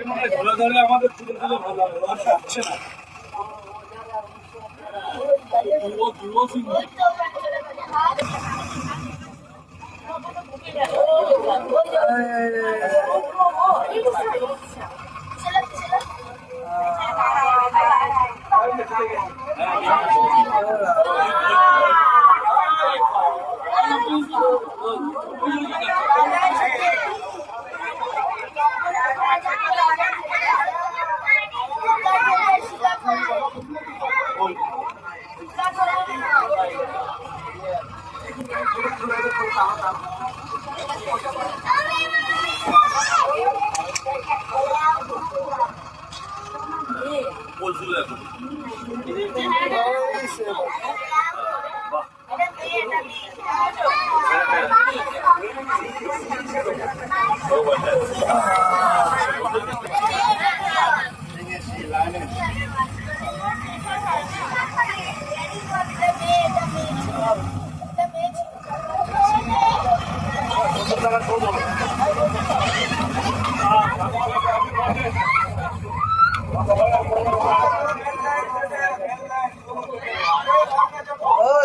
আমাদের তুলে দিলে ভালো হবে, আসছে না।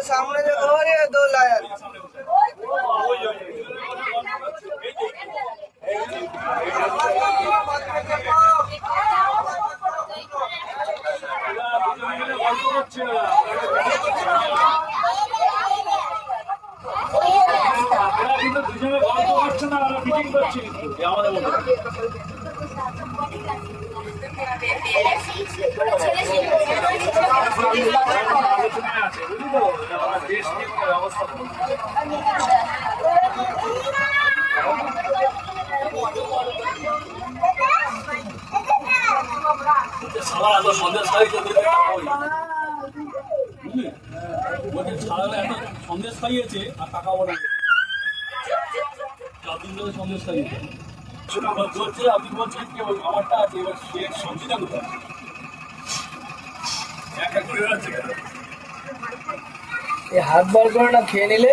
सामने जो घर है 2 लाइन সন্দেশ খাইয়েছে আর টাকা বলে সন্দেশ খাইয়েছে আপনি বলছেন কি আমারটা আছে এবার সবজিটা কোথায় हाथ बार करो ना खेल ले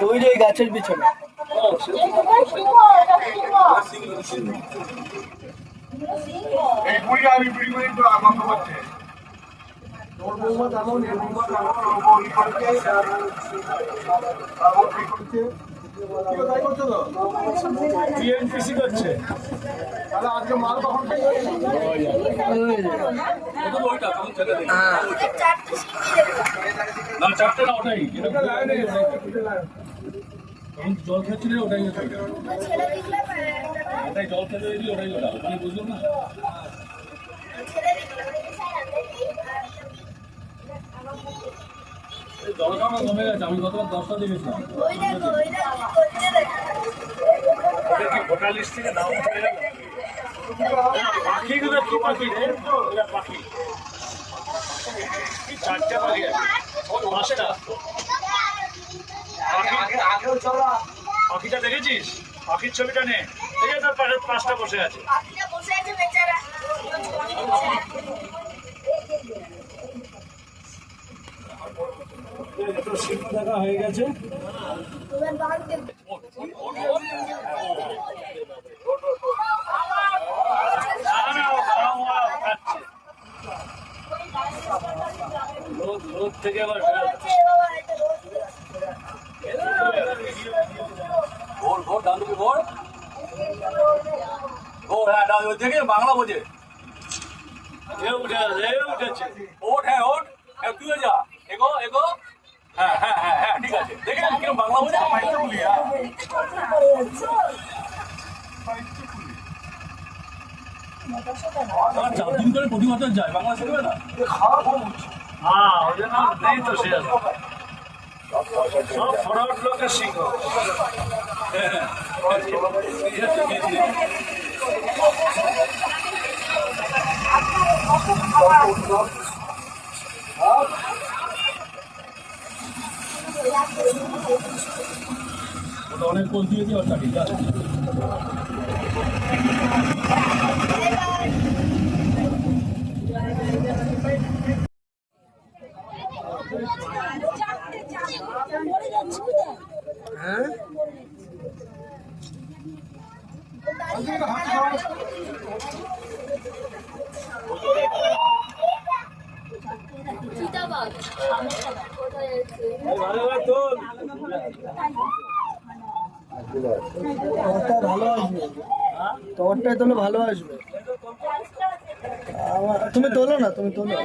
ওই যে গাছের পিছনে টিএনপিসি করছে তাহলে আজকে মাল কখন না চারটে না ওটাই জল খাচ্ছিল ওটাই ওটাই জল খেতে দিলি ওটাই ওটা ওখানে বুঝলাম না জল খাওয়া কমে গেছে আমি গতবার 10টা দেখেছিলাম ভোটার লিস্ট থেকে নাম উঠে গেল পাখিগুলো কি পাখি পাখি চারটে পাখি পাঁচটা পাখিটা দেখেছিস পাখির ছবিটা নে এই যে তার পাশে 5টা বসে আছে দেখা হয়ে গেছে রোদ থেকে আবার ভোর ভোর ডান্ডুবি ভোর ভোর হ্যাঁ ওই থেকে বাংলা বোঝে উঠেছে ওঠ হ্যাঁ ওঠ হ্যাঁ তুই যা এগো এগো হ্যাঁ হ্যাঁ হ্যাঁ হ্যাঁ ঠিক আছে দেখে কিরকম বাংলা বোঝে চার দিন করে প্রতি বছর যায় বাংলা শিখবে না হ্যাঁ ওই জন্য নেই তো সে সব ফরওয়ার্ড লোকের শিখ অনেক পোল দিয়েছি ওর চাকরি হ্যাঁ তোমারটা ভালো আসবে, তোমারটাই তোলো ভালো আসবে। তুমি তোলো না, তুমি তোলো।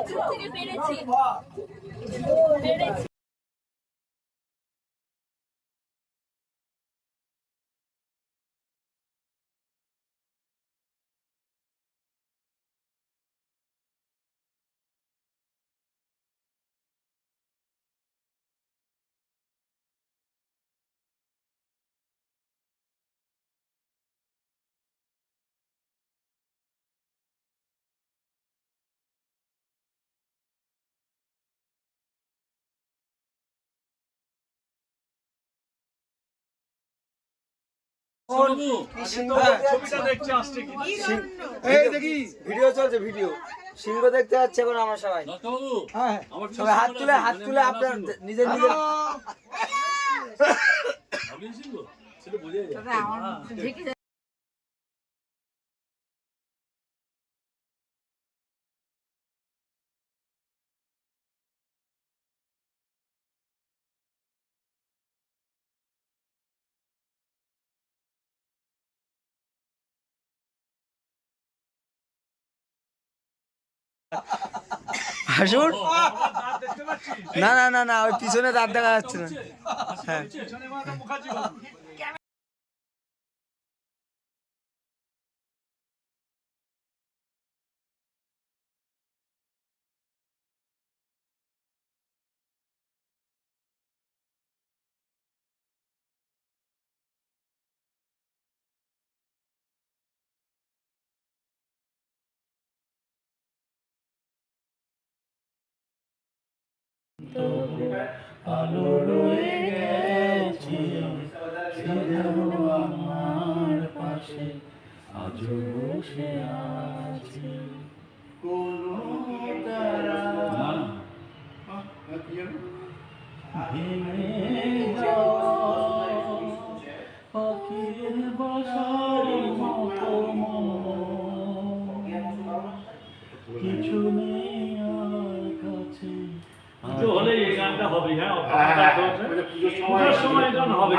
এই দেখি ভিডিও চলছে, ভিডিও সিংহ দেখতে যাচ্ছে এখন আমরা সবাই। হ্যাঁ সবাই হাত তুলে আপনার নিজের নিজের হাসুর। না না না না, ওই পিছনে দাঁত দেখা যাচ্ছে না। হ্যাঁ আলো রয়ে গেছে আমার পাশে, আজও বসে আছি কোনো তারা ভেঙে যাওয়া পাখির বাসার মতো কিছু নেই আর কাছে। হলে এই গানটা হবে, হ্যাঁ পুজোর সময় গান হবে,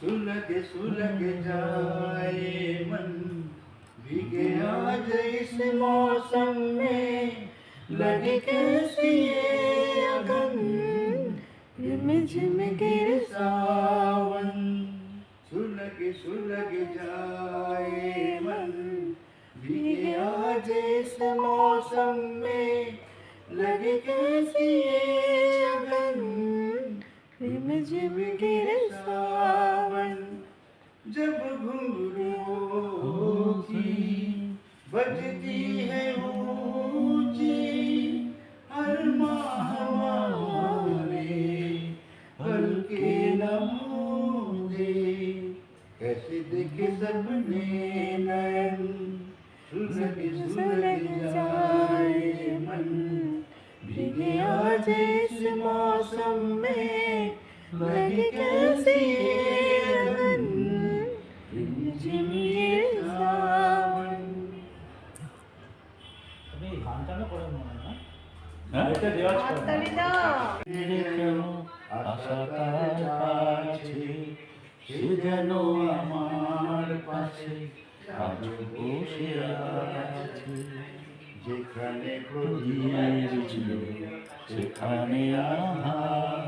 सुलग सुलग जाए मन भीगे आज इस मौसम में, लगे कैसी ये अगन रिम झिम गिर सावन। सुलग सुलग जाए मन भीगे आज इस मौसम में, लगे कैसी ये अगन रिम झिम गिर सावन। जब घुंघरूओं की बजती है ऊंची हर माह हमारे हल्के नमूने, कैसे देखे सबने नयन सुलग सुलग जाए मन भीगे आज इस मौसम में, लगे कैसी अगन रिम झिम गिर सावन। আশা তার কাছে সে যেন আমার পাশে আজও বসে আছে, যেখানে প্রদীপ ছিল সেখানে আধার,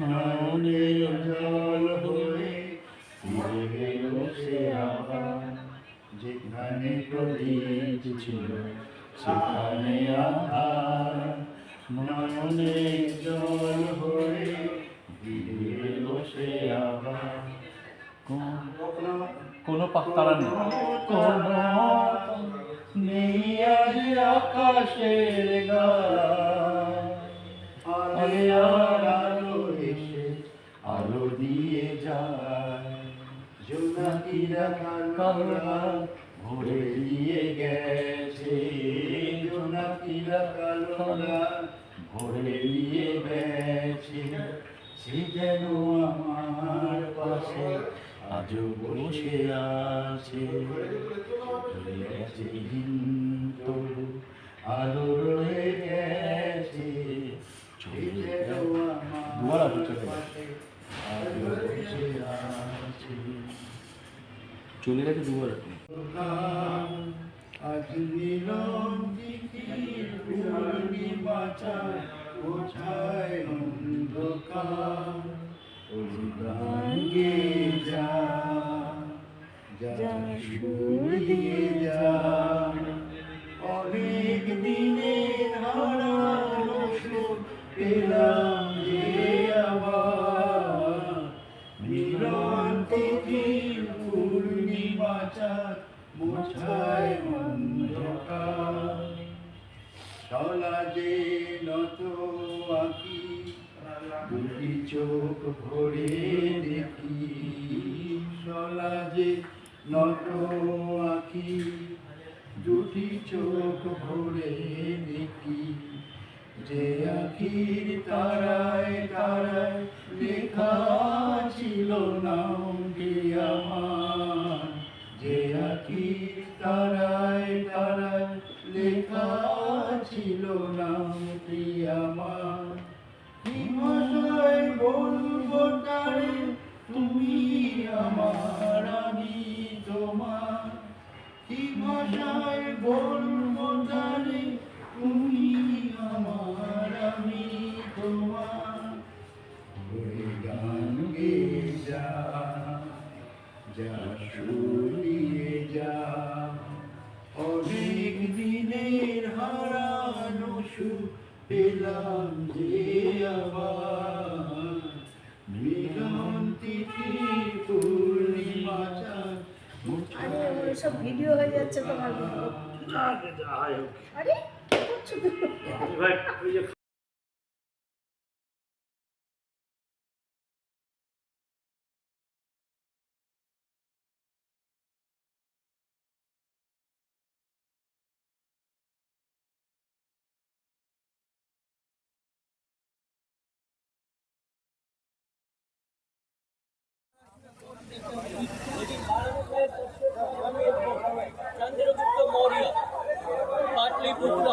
নয়নে জল হয়ে ফিরে গেল সে আবার, যেখানে প্রদীপ ছিল সেখানে আধার, নয়নে জল হয়ে ফিরে গেল সে আবার। কোনো পাত্তারা নেই, কোনো নেই আজ আকাশের গায়ে, আলো এসে আলো দিয়ে যায়, জোনাকিরা কালরা ভরে দিয়ে গেছে, জোনাকিরা কালরা ভরে দিয়ে গেছে, সে যেন আমার পাশে আজও বসে আছে। চলে গেছে দিন তবু আলো রয়ে গেছে। চলে যেন আমার পাশে আজও বসে আছে। চলে গেছে দুবার। আজ নীলম তিথির পূর্ণিমা চাঁদ কোথায় অন্ধকার। ওই গান গেয়ে যা, যা সুর দিয়ে যা। অনেক দিনের হারানো সুর পেলাম যে আবার। নীলম তিথির পূর্ণিমা চাঁদ মোছায় অন্ধকার। চলা যে নত আঁকি দুটি চোখ ভরে দেখি। চলা যে নত আঁকি দুটি চোখ ভরে দেখি। যে আখির তারায় তারায় লেখা ছিল নামটি আমার। যে আখির তারায় তারায় লেখা ছিল নামটি আমার। কি ভাষায় বলবো তারে তুমি আমার আমি তোমার। কি ভাষায় বলবো তারে তুমি আমার আমি তোমার। ওই গান গেয়ে যা, যা শুনিয়ে যা। অনেক দিনের হারানো সুর পেলাম যে আবার। মিলন তিথি পূর্ণিমা চাঁদ আরে ওইসব ভিডিও হয়ে যাচ্ছে তো ভালো। আরে কি করছো তুমি? चंद्रगुप्त मौर्य पाटलिपुत्र,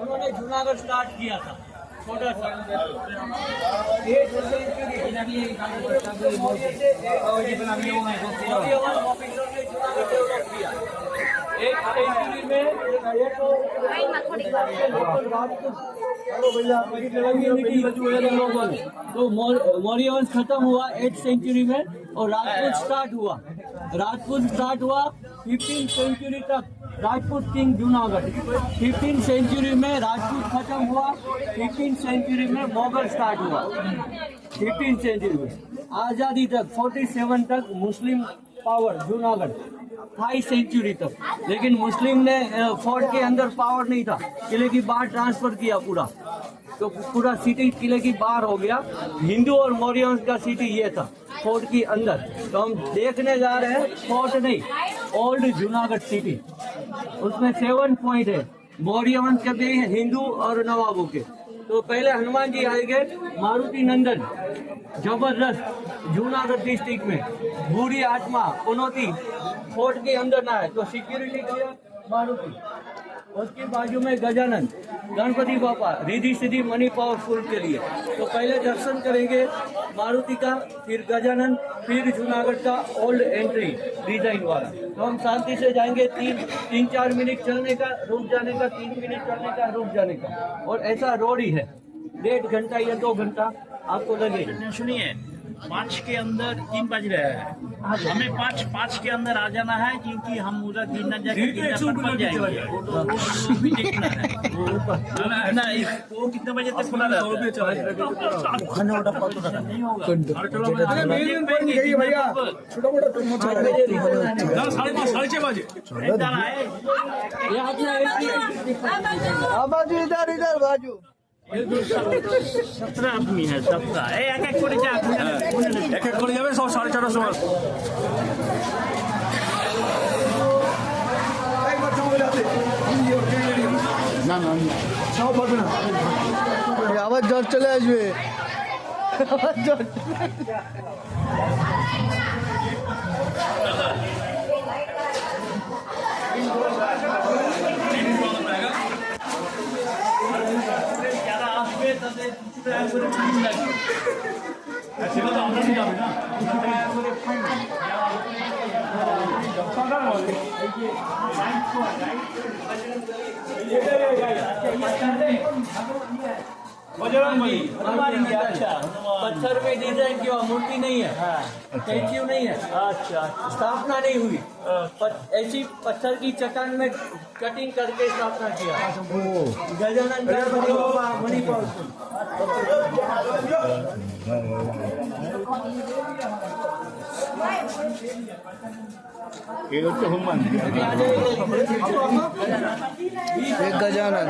उन्होंने जूनागढ़ स्टार्ट किया था छोटा सा। एक सेंचुरी में तो मौर्य वंश खत्म हुआ 8th सेंचुरी में और राजपूत स्टार्ट हुआ। 15th सेंचुरी तक Rajput king Junagadh. 15th century में राजपूत खत्म हुआ। 15th सेंचुरी में मुगल स्टार्ट हुआ। 15th सेंचुरी में आजादी तक 47 तक मुस्लिम पावर जूनागढ़। 28 सेंचुरी तक, लेकिन मुस्लिम ने फोर्ट के अंदर पावर नहीं था, किले की बाहर ट्रांसफर किया पूरा, तो पूरा सिटी किले की बाहर हो गया। हिंदू और मौर्य वंश का सिटी ये था फोर्ट के अंदर। तो हम देखने जा रहे हैं फोर्ट नहीं, ओल्ड जूनागढ़ सिटी। उसमें 7 पॉइंट है मौर्य वंश के भी, हिंदू और नवाबों के। तो पहले हनुमान जी आएंगे, मारुति नंदन जबरदस्त जूनागढ़ डिस्ट्रिक्ट में, बुरी आत्मा पुनौती फोर्ट के अंदर ना है, तो सिक्योरिटी के लिए मारुति। उसके बाजू में गजानन गणपति बापा, रिद्धि सिद्धि मनी पावरफुल के लिए। तो पहले दर्शन करेंगे मारुति का, फिर गजानन, फिर जूनागढ़ का ओल्ड एंट्री डिजाइन वाला। तो हम शांति से जाएंगे। 3-4 मिनट चलने का, रुक जाने का, 3 मिनट चलने का, रुक जाने का, और ऐसा रोड ही है। 1.5 घंटा या 2 घंटा आपको लगेगा। सुनिए, 5 के अंदर 3 बज रहे हैं, हमें 5 के अंदर आ जाना है, क्योंकि हम उधर गिरना जाके पड़ जाएंगे। वो भी देखना है ना, वो कितने बजे तक खुला रहता बाजू 17 आदमी है, 17 एक করে যাবে সব 4:30 সময়। না না সব পারবে না, আবার জ্বর চলে আসবে। যারা আসবে তাদের 2 টাকা করে ফাইন লাগবে। সেটা তো আমরা নিয়ে যাবে না। 2 টাকা করে ফাইন। बजरंगी अच्छा पत्थर में डिजाइन की हुआ, मूर्ति नहीं है, स्टैच्यू नहीं है, अच्छा स्थापना नहीं हुई, ऐसी पत्थर की चट्टान में कटिंग करके स्थापना किया। गजानन गणपति बाबा मणिपुर। ये तो हनुमान एक गजानन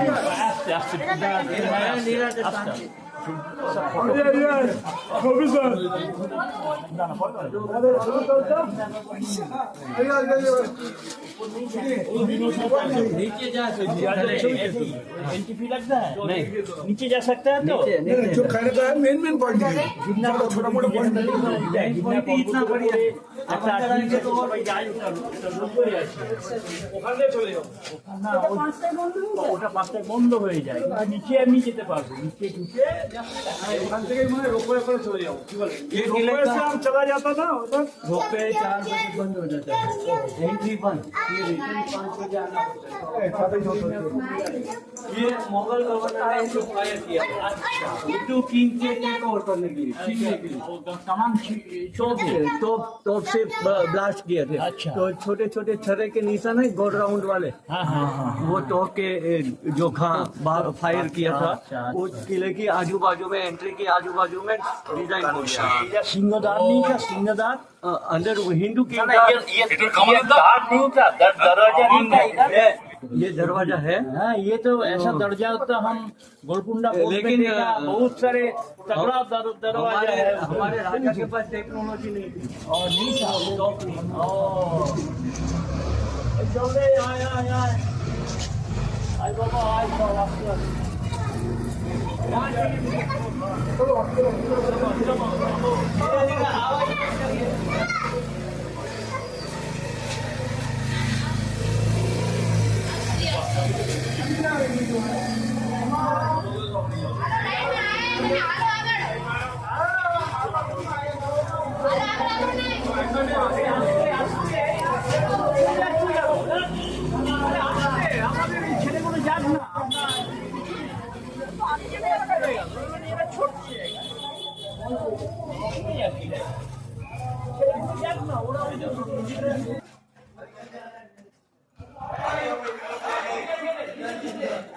नीचे जा एंट्री फी लगता है नहीं नीचे जा सकता है तो जो कहने का है मेन पॉइंट है, छोटा मोटा पॉइंट इतना बढ़िया अच्छा ठीक है तो भाई যাই ওখানে চলে যাও না ওটা পাঁচটায় বন্ধ হয়ে যায় আর নিচে আমি যেতে পারবো নিচে ঢুকে ওখান থেকে মনে হয় রোপওয়ে করে চলে যাবো কি বলে ये किले রোপওয়ে का से हम चला जाता था उधर रोपवे 4 बजे बंद हो जाता है, एंट्री बंद, फिर रिटर्न 5 बजे आना होता है। ये मुगल गवर्नर ने इसको फायर किया, उर्दू किंग के टेक ओवर करने के लिए, छीनने के लिए। तमाम तोप से ब्लास्ट किए थे। अच्छा। तो छोटे छोटे छर्रे के निशान है गोल राउंड वाले, हाँ हाँ हाँ वो तोप के जो फायर किया था, अच्छा। वो किले की आजू बाजू में, एंट्री की आजू बाजू में डिजाइन हो गया। या सिंहदार नहीं था सिंहदार अंदर हिंदू की এটা কামালদার नहीं था दरवाजा नहीं था इधर ये दरवाजा है। हाँ ये तो ऐसा दर्जा तो हम गोलकुंडा लेकिन, बहुत सारे तगड़ा दरवाजा है हमारे राजा के पास टेक्नोलॉजी नहीं थी और नहीं था टॉप नहीं चले आए बाबा आए बाबा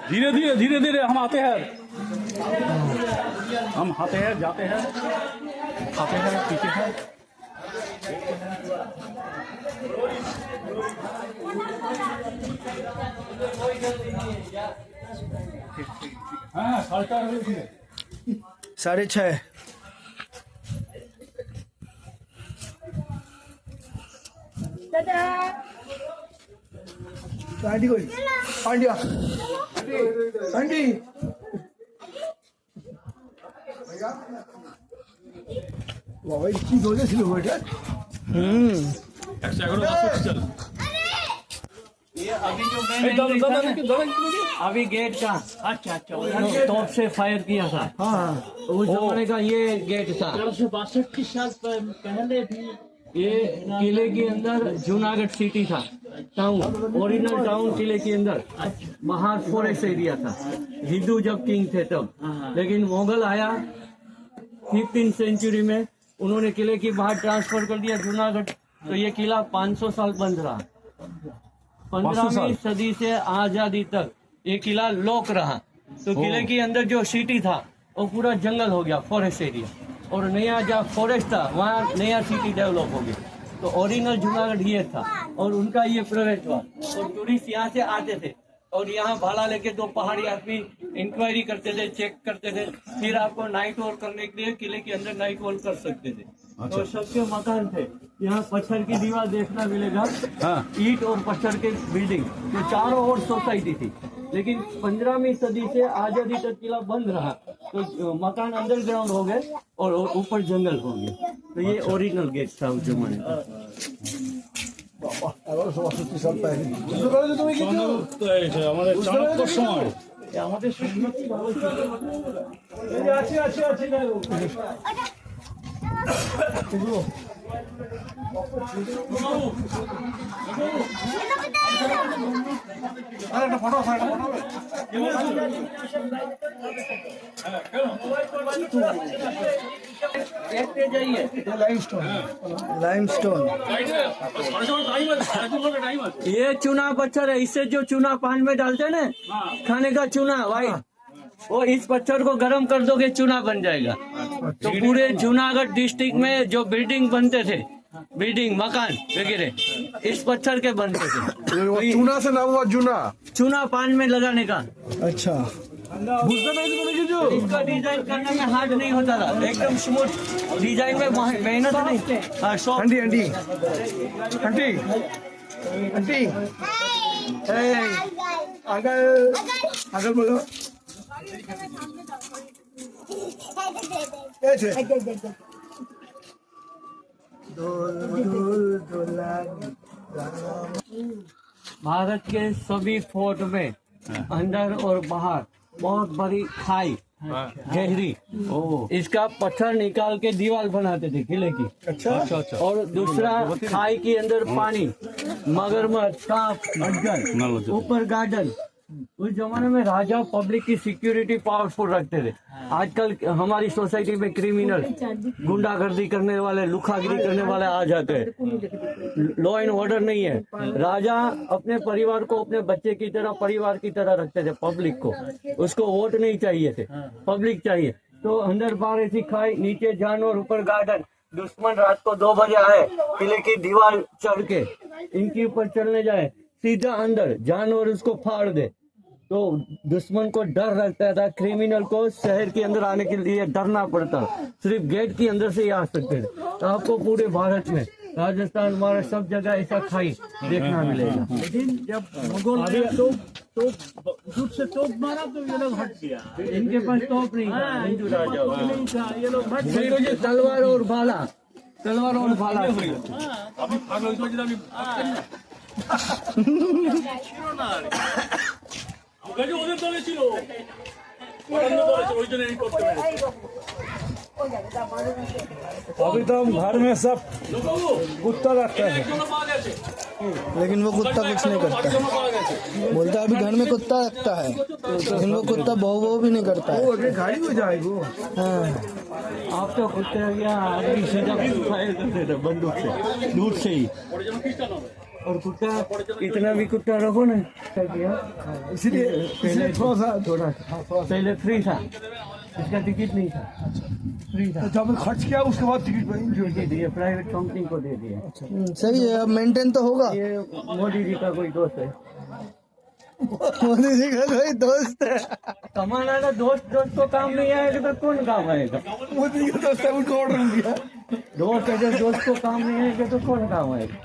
धीरे धीरे धीरे धीरे हम आते हैं, हम आते हैं जाते हैं खाते हैं पीते हैं। हाँ 4:30 6:30 आंटी कोई आंटी आंटी बाबा इतनी जोर से बेटा। चल ये अभी जो मैंने अभी गेट का अच्छा तोप से फायर किया था, हाँ उस जमाने का ये गेट था। 62 साल पहले भी ये किले के अंदर जूनागढ़ सिटी था, टाउन, ओरिजिनल टाउन किले के अंदर बाहर फॉरेस्ट एरिया था, हिंदू जब किंग थे तब। लेकिन मुगल आया 15th सेंचुरी में, उन्होंने किले की बाहर ट्रांसफर कर दिया जूनागढ़, तो ये किला 500 साल बंद रहा। 15वीं सदी से आजादी तक ये किला लॉक रहा। तो किले के अंदर जो सिटी था वो पूरा जंगल हो गया, फॉरेस्ट एरिया, और नया जहाँ फॉरेस्ट था वहाँ नया सिटी डेवलप हो गया। तो ओरिजिनल जूनागढ़ ये था और उनका ये प्रवेश द्वार, और टूरिस्ट यहाँ से आते थे और यहाँ भाड़ा लेके 2 पहाड़ी आदमी इंक्वायरी करते थे, चेक करते थे, फिर आपको नाइट वॉक करने के लिए किले के अंदर नाइट वॉक कर सकते थे। तो सबके मकान थे, यहाँ पत्थर की दीवार देखना मिलेगा, ईंट और पत्थर के बिल्डिंग, तो चारों ओर सोसाइटी थी। लेकिन 15वीं सदी से आजादी तक किला बंद रहा, तो मकान अंडरग्राउंड हो गए और ऊपर जंगल हो गए। तो ये ओरिजिनल गेट था उस जमाने का। আমাদের চাণক্যর সময় আমাদের लाइमस्टोन। ये चूना पत्थर है, इससे जो चूना पान में डालते हैं ना, खाने का चूना वाइट, वो इस पत्थर को गर्म कर दोगे चूना बन जाएगा। तो पूरे जूनागढ़ डिस्ट्रिक्ट में जो बिल्डिंग बनते थे, बिल्डिंग मकान वगैरह इस पत्थर के बनते थे। चूना से नाम हुआ चूना। चूना पान में लगाने का। अच्छा, इसका डिजाइन करने में हार्ड नहीं होता था, एकदम स्मूथ डिजाइन में मेहनत नहीं। हाँ, shop. Aunty aunty aunty aunty अगर अगर बोलो भारत के सभी फोर्ट में अंदर और बाहर बहुत बड़ी खाई गहरी, इसका पत्थर निकाल के दीवार बनाते थे किले की। अच्छा अच्छा। और दूसरा खाई के अंदर पानी, मगरमच्छ, सांप, अजगर, ऊपर गार्डन। उस जमाने में राजा पब्लिक की सिक्योरिटी पावरफुल रखते थे। आजकल हमारी सोसाइटी में क्रिमिनल, गुंडागर्दी करने वाले, लुखागिरी करने वाले आ जाते हैं। लॉ एंड ऑर्डर नहीं है। राजा अपने परिवार को अपने बच्चे की तरह, परिवार की तरह रखते थे। पब्लिक को, उसको वोट नहीं चाहिए थे, पब्लिक चाहिए। तो अंदर बाहर ऐसी खाई, नीचे जानवर, ऊपर गार्डन। दुश्मन रात को 2 बजे आए, किले की दीवार चढ़ के इनके ऊपर चलने जाए, सीधा अंदर जानवर उसको फाड़ दे। तो दुश्मन को डर लगता था, क्रिमिनल को शहर के अंदर आने के लिए डरना पड़ता, सिर्फ गेट के अंदर से ही आ सकते थे। तो आपको पूरे भारत में, राजस्थान, महाराष्ट्र, सब जगह ऐसा खाई देखना मिलेगा। लेकिन जब मुगल आए तो दूध से तोप मारा तो ये लोग हट गया। इनके पास तोप नहीं था, हिंदू राजा नहीं था, ये लोग हट गए। तो ये तलवार और भाला, तलवार और भाला। আমি পাগল হয়েছিল, আমি ওদের দলে ছিল, অন্য দলে ছিল, ওই জন্য এই করতে পেরেছে। अभी तो हम घर में सब कुत्ता रखता है, लेकिन वो कुत्ता कुछ नहीं करता है। बोलता है अभी घर में कुत्ता रखता है, लेकिन वो कुत्ता बहु भी नहीं करता है। गाड़ी हो जाएगी। हाँ, आप तो कुत्ते या आदमी सीधा फायर करते थे बंदूक से, दूर से ही। और कुत्ता इतना भी कुत्ता रखो ना, इसलिए थोड़ा पहले फ्री था, इसका टिकट नहीं था, फ्री था। जब खर्च किया उसके बाद टिकट दे दिए, प्राइवेट कंपनी को दे दिया। सही है, अब मेंटेन तो होगा। ये मोदी जी का कोई दोस्त है, मोदी जी का कोई दोस्त है। कमाना का दोस्त को काम नहीं आएगा तो कौन काम आएगा? मोदी का दोस्त है, उनको ऑर्डर दिया। दोस्त अगर दोस्त को काम नहीं आएगा तो कौन काम आएगा?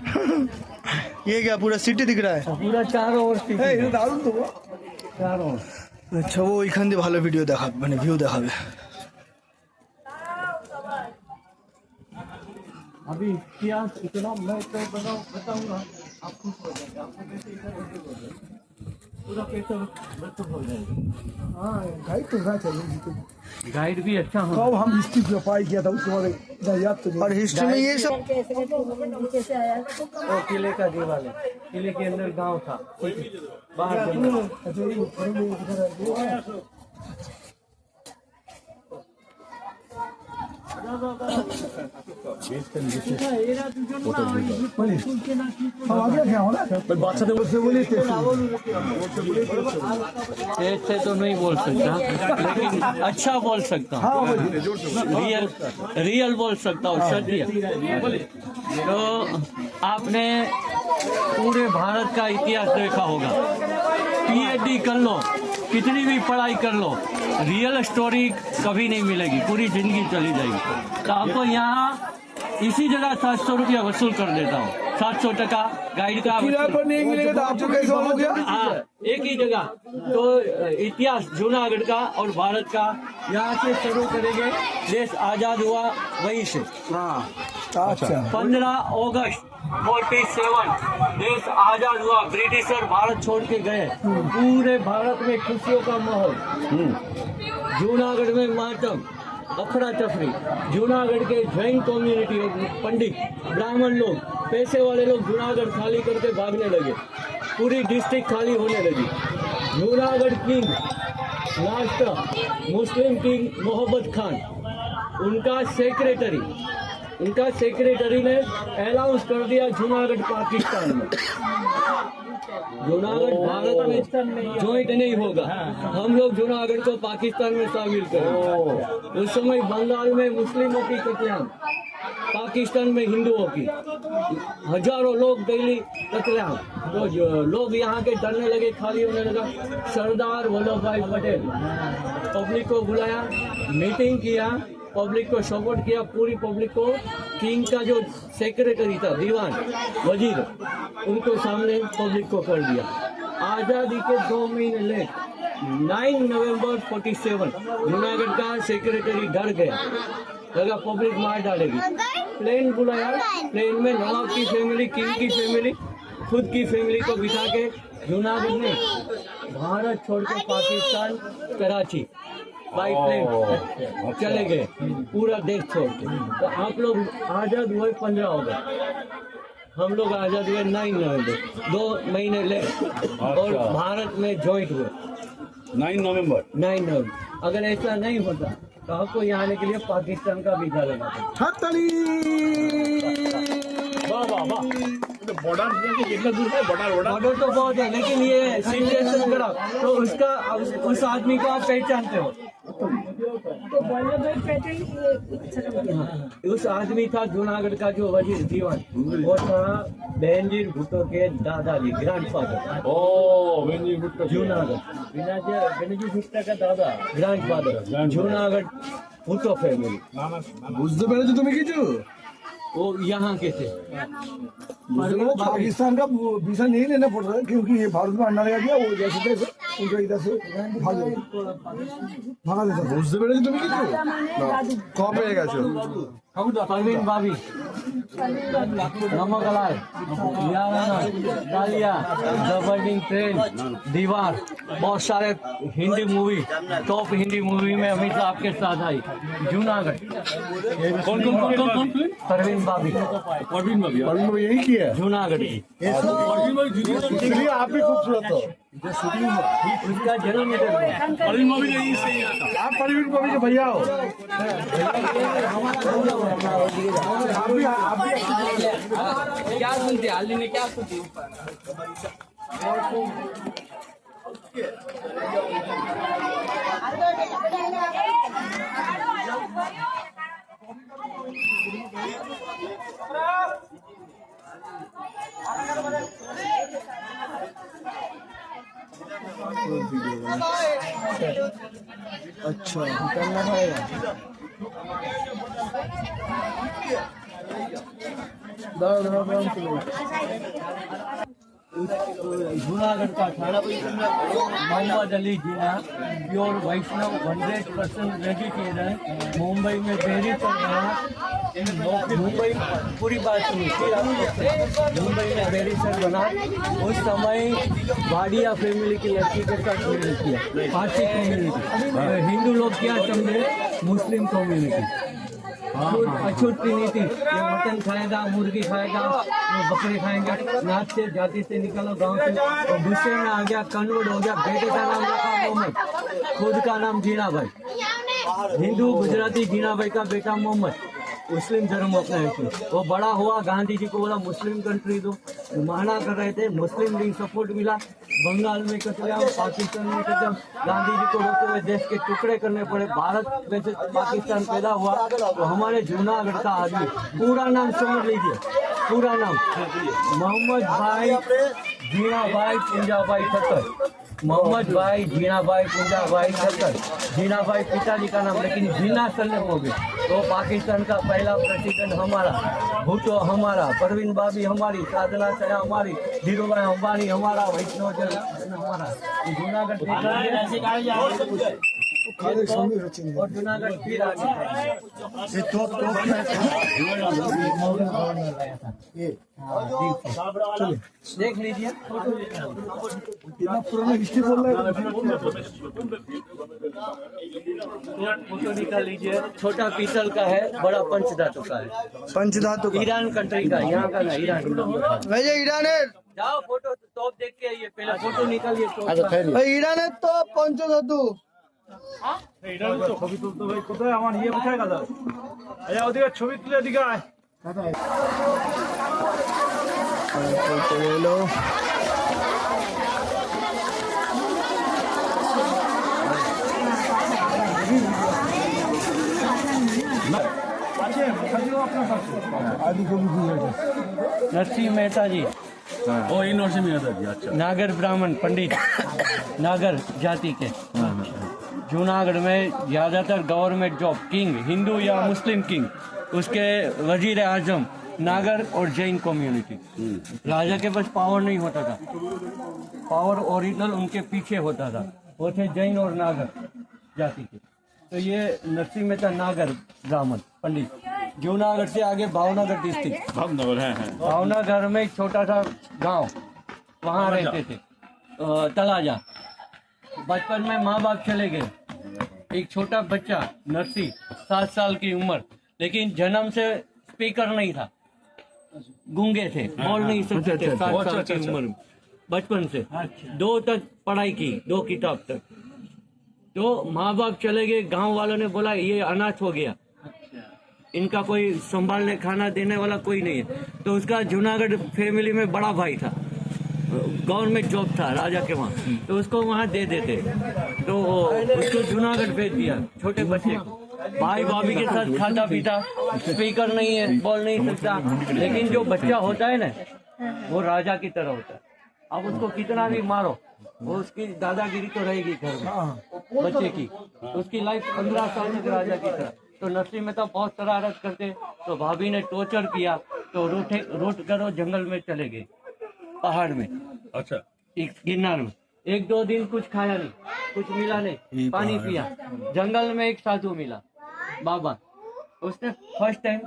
ये क्या पूरा सिटी दिख रहा है? पूरा चारों ओर से দারুণ তো। चारों ओर। আচ্ছা, ও ওইখান দিয়ে ভালো ভিডিও দেখাবে, মানে ভিউ দেখাবে। अभी इतिहास इतना मैं तो बताऊंगा, आप खुश हो जाएंगे। आपको कैसे इधर हो जाएगा, पूरा कैसे हो जाएगा। हाँ, गाइड तो रहा चाहिए। गाइड भी अच्छा हो। कब हम हिस्ट्री पे पाई किया था उसके बाद याद तो। और हिस्ट्री में ये सब नीचे से आया वो किले का दीवार है, किले के अंदर गांव था, बाहर जंगल। ऐसे तो नहीं बोल सकता, लेकिन अच्छा बोल सकता हूँ, रियल बोल सकता हूँ, सत्य। तो आपने पूरे भारत का इतिहास देखा होगा, पीएचडी कर लो, कितनी भी पढ़ाई कर लो, रियल स्टोरी कभी नहीं मिलेगी, पूरी जिंदगी चली जाएगी। तो आपको यहाँ इसी जगह 700 रुपया वसूल कर देता हूँ। 700 टका गाइड का किराए पर नहीं मिलेगा तो आपको कैसे हो गया? हाँ, एक ही जगह। तो इतिहास जूनागढ़ का और भारत का यहाँ से शुरू करेंगे। देश आजाद हुआ वहीं से। अच्छा 15 अगस्त 47 देश आजाद हुआ। ब्रिटिशर भारत छोड़ के गए। पूरे भारत में खुशियों का माहौल। जूनागढ़ में मातम, अफरा तफरी। जूनागढ़ के जैन कम्युनिटी, पंडित, ब्राह्मण लोग, पैसे वाले लोग जूनागढ़ खाली करके भागने लगे। पूरी डिस्ट्रिक्ट खाली होने लगी। जूनागढ़ किंग लास्ट मुस्लिम किंग मोहम्मद खान, उनका सेक्रेटरी ने अनाउंस कर दिया जूनागढ़ पाकिस्तान में। जूनागढ़ भारत में ज्वाइंट नहीं होगा। हम लोग जूनागढ़ को पाकिस्तान में शामिल करें। उस समय बंगाल में मुस्लिमों की कत्लेआम, पाकिस्तान में हिंदुओं की, हजारों लोग डेली कत्लेआम। तो लोग यहाँ के डरने लगे, खाली होने लगा। सरदार वल्लभ भाई पटेल पब्लिक को बुलाया, मीटिंग किया, पब्लिक को सपोर्ट किया। पूरी पब्लिक को किंग का जो सेक्रेटरी था, दीवान, वजीर, उनको सामने पब्लिक को कर दिया। आज़ादी के 2 महीने लेट 9 नवंबर 47 जूनागढ़ का सेक्रेटरी डर गया, लगा पब्लिक मार डालेगी। प्लेन बुलाया, प्लेन में नवाब की फैमिली, किंग की फैमिली, खुद की फैमिली को बिठा के जूनागढ़ में भारत छोड़ के पाकिस्तान, कराची बाई प्लेन चले गए, पूरा देश छोड़ के। तो आप लोग आज़ाद हुए 15 अगस्त, हम लोग आज़ाद हुए 9 नवंबर, 2 महीने लेट। और भारत में ज्वाइंट हुए 9 नवंबर। अगर ऐसा नहीं होता तो आपको यहाँ आने के लिए पाकिस्तान का वीजा लेना था। बॉर्डर तो बहुत है, लेकिन ये सिचुएशन करा तो उसका उस आदमी को आप पहचानते हो। तो वल्लभ भाई पटेल उस आदमी था जूनागढ़ का जो वजीर दीवान, वो था बेनजीर भुट्टो के दादाजी, ग्रैंडफादर। बेनजीर भुट्टो जूनागढ़ बेनजीर भुट्टो का दादा, ग्रैंडफादर, जूनागढ़ भुट्टो फैमिली। বুঝতে পেরেছো তুমি কিছু? वो यहाँ के थे। पाकिस्तान का वीजा नहीं लेना पड़ रहा है क्योंकि ये भारत में अंडा लगा दिया। वो जैसे तैसे उनका इधर से भागा देता। বুঝতে পেরেছো তুমি কিছু? কবে হয়ে গেছো? परवीन भाभी, नमक अलाय, डालिया, द बर्निंग ट्रेन, दीवार, बहुत सारे Hindi movie, top Hindi movie में हमेशा आपके साथ आई। जूनागढ़ कौन? परवीन भाभी यही किया है। जूनागढ़ की। इसलिए आप भी खूबसूरत हो। उसका जन्म आप परवीन भाभी के भैया हो। क्या सुनते हाली ने क्या सुनती अच्छा करना पड़ेगा। जूनागढ़ का था मोहम्मद अली जीना, प्योर वैष्णव, 100% वेजिटेरियन। मुंबई में डेयरी चल रहा, मुंबई पूरी बात सुनी। मुंबई में डेयरी सर बना। उस समय वाडिया फैमिली की लड़की के साथ मैरिज किया, पारसी कम्युनिटी। हिंदू लोग क्या समझे, मुस्लिम कम्युनिटी। अछूती नीति, ये मटन खाएगा, मुर्गी खाएगा, ये बकरी खाएंगे, नाच से जाति से निकलो गांव से। और गुस्से में आ गया, कन्वर्ट हो गया, बेटे का नाम रखा मोहम्मद, खुद का नाम जीना भाई। हिंदू गुजराती, जीना भाई का बेटा मोहम्मद, मुस्लिम धर्म अपनाया। वो बड़ा हुआ, गांधी जी को बोला मुस्लिम कंट्री दो, माना कर रहे थे। मुस्लिम लीग सपोर्ट मिला, बंगाल में कत्लेआम, पाकिस्तान में कत्लेआम। गांधी जी को रोकते हुए देश के टुकड़े करने पड़े। भारत में से पाकिस्तान पैदा हुआ तो हमारे जूनागढ़ का आदमी, पूरा नाम समझ लीजिए, पूरा नाम मोहम्मद भाई जीना भाई पुंजा भाई ठक्कर। मोहम्मद भाई जीना भाई पुंजा भाई ठक्कर। जीना भाई पिताजी का नाम, लेकिन जीना सरनेम हो गया। तो पाकिस्तान का पहला प्रेसिडेंट हमारा, भुट्टो हमारा, परवीन बाबी हमारी, साधना शाह हमारी, धीरूभाई अंबानी हमारा, वैष्णव जन हमारा, जूनागढ़ और जूनागढ़ फिर आगे देख लीजिए। पुराना हिस्ट्री बोल रहा है। फोटो निकाल लीजिए। छोटा पीतल का है, बड़ा पंचधातु का है। पंचधातु का ईरान कंट्री का, यहाँ का ना, ईरान। भैया ईरान है। जाओ फोटो टॉप देख के आइए, पहले फोटो निकालिए। ईरान है तो पंचधातु। ছবি তুলতে ভাই কোথায় আমার ইয়ে কোথায় গাদা আচ্ছা ওদিকে ছবি তুলে এদিকে আয় हेलो আছে খালিও আপনার কাছে आदि को भी दिया है। नरसिंह मेहता जी, ও এই নরসিংহ মেহতা জি, আচ্ছা। नागर ब्राह्मण पंडित, नागर जाति के। जूनागढ़ में ज़्यादातर गवर्नमेंट जॉब, किंग हिंदू या मुस्लिम किंग, उसके वजीर आजम नागर और जैन कम्युनिटी। राजा के पास पावर नहीं होता था, पावर ओरिजिनल उनके पीछे होता था, वो थे जैन और नागर जाति के। तो ये नरसिंह मेहता नागर ब्राह्मण पंडित। जूनागढ़ से आगे भावनगर डिस्ट्रिक्ट, ভাবনগর, হ্যাঁ হ্যাঁ। भावनगर में एक छोटा सा गांव, वहाँ रहते थे तलाजा। बचपन में माँ बाप चले गए, एक छोटा बच्चा नरसी 7 साल की उम्र, लेकिन जन्म से स्पीकर नहीं था, गूंगे थे, बोल नहीं सकते थे। 7 साल की उम्र में बचपन से 2 तक पढ़ाई की, 2 किताब तक। तो माँ बाप चले गए, गांव वालों ने बोला ये अनाथ हो गया, इनका कोई संभालने खाना देने वाला कोई नहीं है। तो उसका जूनागढ़ फैमिली में बड़ा भाई था, गवर्नमेंट जॉब था राजा के वहाँ, तो उसको वहाँ दे देते। तो उसको जूनागढ़ भेज दिया, छोटे बच्चे को। भाई भाभी के साथ खाता पीता, स्पीकर नहीं है, बोल नहीं सकता, लेकिन जो बच्चा होता है ना, वो राजा की तरह होता है। अब उसको कितना भी मारो, वो उसकी दादागिरी तो रहेगी घर में बच्चे की। उसकी लाइफ 15 साल तक राजा की तरह। तो नरसिंह मेहता बहुत शरारत करते, तो भाभी ने टॉर्चर किया, तो रोट करो जंगल में चले गए, पहाड़ में, अच्छा। एक गिरनार में। 1-2 दिन कुछ खाया नहीं, कुछ मिला नहीं, पानी पिया। जंगल में एक साधु मिला, बाबा। उसने फर्स्ट टाइम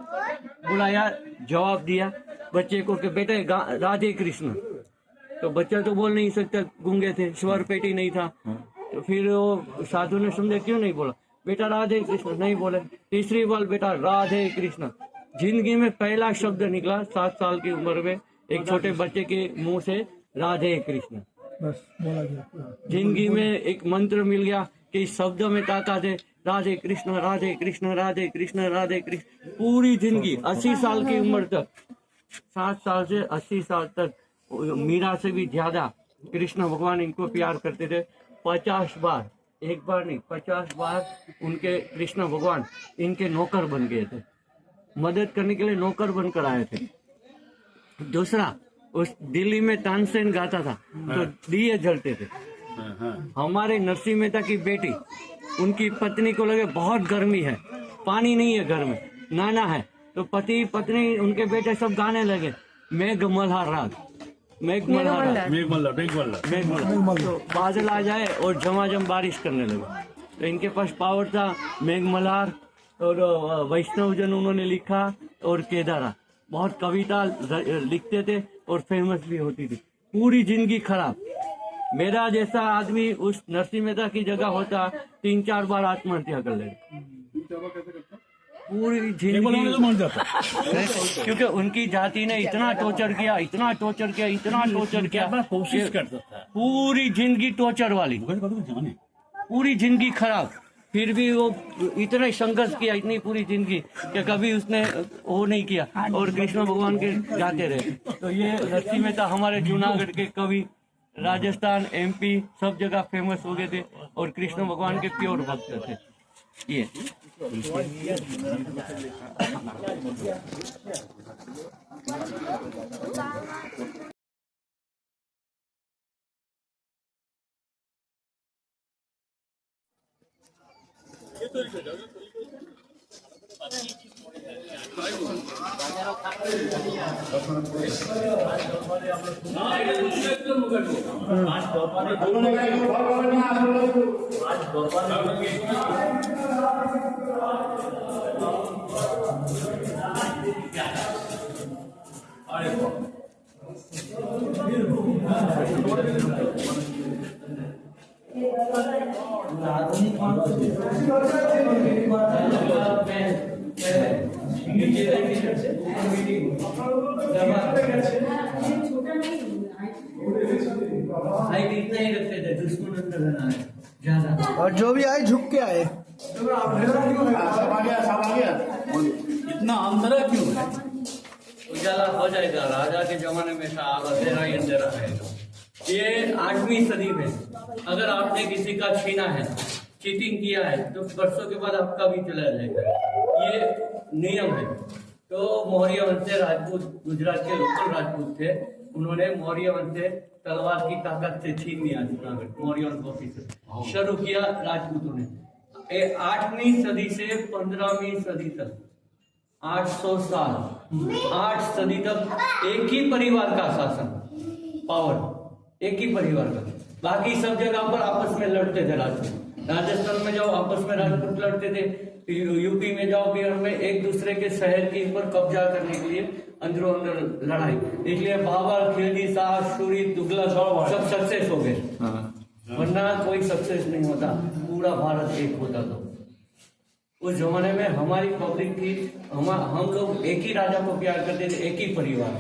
बुलाया, जवाब दिया बच्चे को कि बेटे राधे कृष्ण। तो बच्चा तो बोल नहीं सकता, गूंगे थे, स्वर पेटी नहीं था। तो फिर वो साधु ने समझा क्यों नहीं बोला, बेटा राधे कृष्ण नहीं बोले। तीसरी बार बेटा राधे कृष्ण। जिंदगी में पहला शब्द निकला 7 साल की उम्र में एक छोटे बच्चे के मुंह से, राधे कृष्ण। बस बोला गया। जिंदगी में एक मंत्र मिल गया कि इस शब्द में ताकत है, राधे कृष्ण राधे कृष्ण राधे कृष्ण राधे कृष्ण। पूरी जिंदगी 80 साल की उम्र तक, 7 साल से 80 साल तक, मीरा से भी ज्यादा कृष्ण भगवान इनको प्यार करते थे। 50 बार, एक बार नहीं 50 बार उनके कृष्ण भगवान इनके नौकर बन गए थे, मदद करने के लिए नौकर बनकर आए थे। दूसरा, उस दिल्ली में तानसेन गाता था तो दिए जलते थे। हमारे नरसिंह मेहता की बेटी, उनकी पत्नी को लगे बहुत गर्मी है, पानी नहीं है घर में, नाना है, तो पति पत्नी उनके बेटे सब गाने लगे मेघ मल्हार राग, मेघ मल्हार राग, मेघ मल्हार। तो बादल आ जाए और झमाझम बारिश करने लगे। तो इनके पास पावर था, मेघ मल्हार और वैष्णव जन उन्होंने लिखा, और केदारा बहुत कविता लिखते थे और फेमस भी होती थी। पूरी जिंदगी खराब। मेरा जैसा आदमी उस नरसिंह मेहता की जगह होता 3-4 बार आत्महत्या कर लेगा, पूरी जिंदगी मर जाता। क्योंकि उनकी जाति ने इतना टॉर्चर किया, इतना टॉर्चर किया, इतना टॉर्चर किया, कोशिश करता था, पूरी जिंदगी टॉर्चर वाली, पूरी जिंदगी खराब। फिर भी वो इतना संघर्ष किया, इतनी पूरी जिंदगी, कि कभी उसने वो नहीं किया और कृष्ण भगवान के गाते रहे। तो ये नरसिंह मेहता हमारे जूनागढ़ के कवि, राजस्थान MP सब जगह फेमस हो गए थे और कृष्ण भगवान के प्योर भक्त थे। ये हाइट इतना ही रखते थे, दुश्मन अंदर रहना है ज्यादा। और जो भी आए झुक के आए। इतना अंदर क्यों है? उजाला हो जाएगा। राजा के जमाने में था, अब अंधेरा ही अंधेरा है। ये 8वीं सदी में अगर आपने किसी का छीना है, चीटिंग किया है, तो वर्षों के बाद आपका भी चला जाएगा। ये नियम है। तो मौर्य वंश से राजपूत, गुजरात के लोकल राजपूत थे, उन्होंने मौर्य वंश से तलवार की ताकत से छीन लिया जूनागढ़। मौर्य वंश ऑफिसर शुरू किया राजपूतों ने। 8वीं सदी से 15वीं सदी तक 800 साल, 8 सदी तक एक ही परिवार का शासन, पावर एक ही परिवार का। बाकी सब जगह पर आपस में लड़ते थे राजपूत। राजस्थान में जाओ आपस में राजपूत लड़ते थे, यूपी में जाओ, बिहार में एक दूसरे के शहर के ऊपर कब्जा करने के लिए अंदरों अंदर लड़ाई। इसलिए बाबर, खिलजी, शाह, सूरी, तुगलक सब सक्सेस हो गए, वरना कोई सक्सेस नहीं होता। पूरा भारत एक होता तो। उस जमाने में हमारी पब्लिक थी, हम लोग एक ही राजा को प्यार करते थे, एक ही परिवार।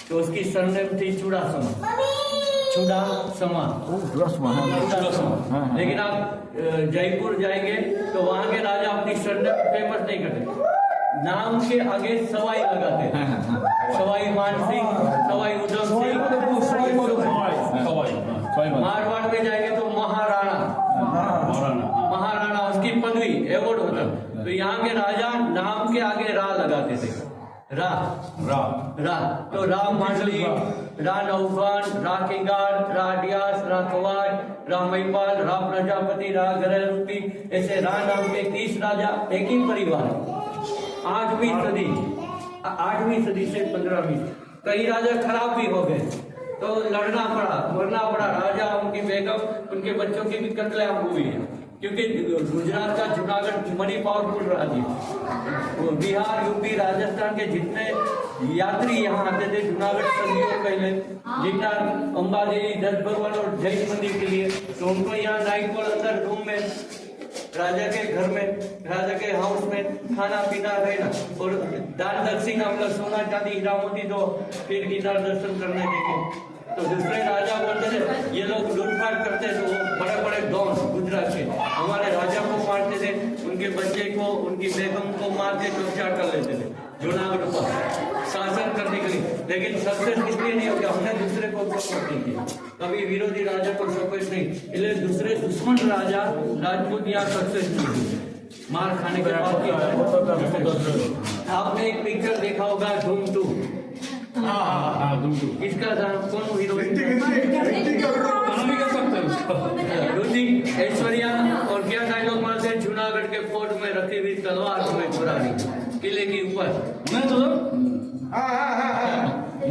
तो उसकी सरनेम थी चूड़ासमा। चूड़ासमा। लेकिन आप जयपुर जाएंगे तो वहाँ के राजा अपनी सरनेम फेमस नहीं करते, नाम के आगे सवाई लगाते हैं। सवाई मान सिंह, सवाई उधम सिंह, मारवाड़ में जाएंगे तो महाराणा, महाराणा उसकी पदवी एवॉर्ड होता। तो यहाँ के राजा नाम के आगे रा लगाते थे। रा तो रा मांडली, रा नौखान, रा किंगार, रा डियास, रा कवाड़, रा महिपाल, रा प्रजापति, रा गरलरूपी, ऐसे रा नाम के 30 राजा एक ही परिवार। 8वीं सदी से 15वीं कई राजा खराब भी हो गए, तो लड़ना पड़ा, मरना पड़ा। राजा, उनकी बेगम, उनके बच्चों की भी कत्लेआम हुई है, क्योंकि गुजरात का जूनागढ़ बड़ी पावरफुल राज्य है। बिहार, यूपी, राजस्थान के जितने यात्री यहाँ आते थे जूनागढ़ सदियों पहले, जितना अंबादेवी, 10 भगवान और जैन मंदिर के लिए, तो उनको यहाँ नाइट को अंदर रूम में, राजा के घर में, राजा के हाउस में खाना पीना रहना, और दान दक्षिणा मतलब सोना चांदी हीरा मोती दो, फिर गिरनार दर्शन करने देंगे। तो दूसरे राजा बोलते थे, ये लोग लूटपाट करते थे, वो बड़े बड़े डॉन गुजरात के हमारे राजा को मारते थे, उनके बच्चे को, उनकी बेगम को मार के कब्जा कर लेते थे जूनागढ़ पर शासन करने के लिए। लेकिन सक्सेस इसलिए नहीं हो गया, हमने दूसरे को सपोर्ट नहीं किया, कभी विरोधी राजा को सपोर्ट नहीं, इसलिए दूसरे दुश्मन राजा राजपूत यहाँ सक्सेस नहीं हुए, मार खाने के बाद। आपने एक पिक्चर देखा होगा धूम 2। इसका कौन हीरो? ऐश्वर्या। और क्या डायलॉग मारते हैं? जूनागढ़ के फोर्ट में रखी हुई तलवार तुम्हें चुरानी, किले के ऊपर।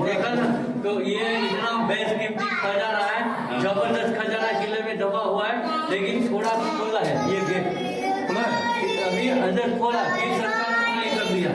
देखा ना? तो ये इतना बेशकीमती खजाना है, जबरदस्त खजाना किले में दबा हुआ है, लेकिन थोड़ा खोला है ये गेट, अभी अंदर खोला, फिर सरकार ने नहीं कर दिया।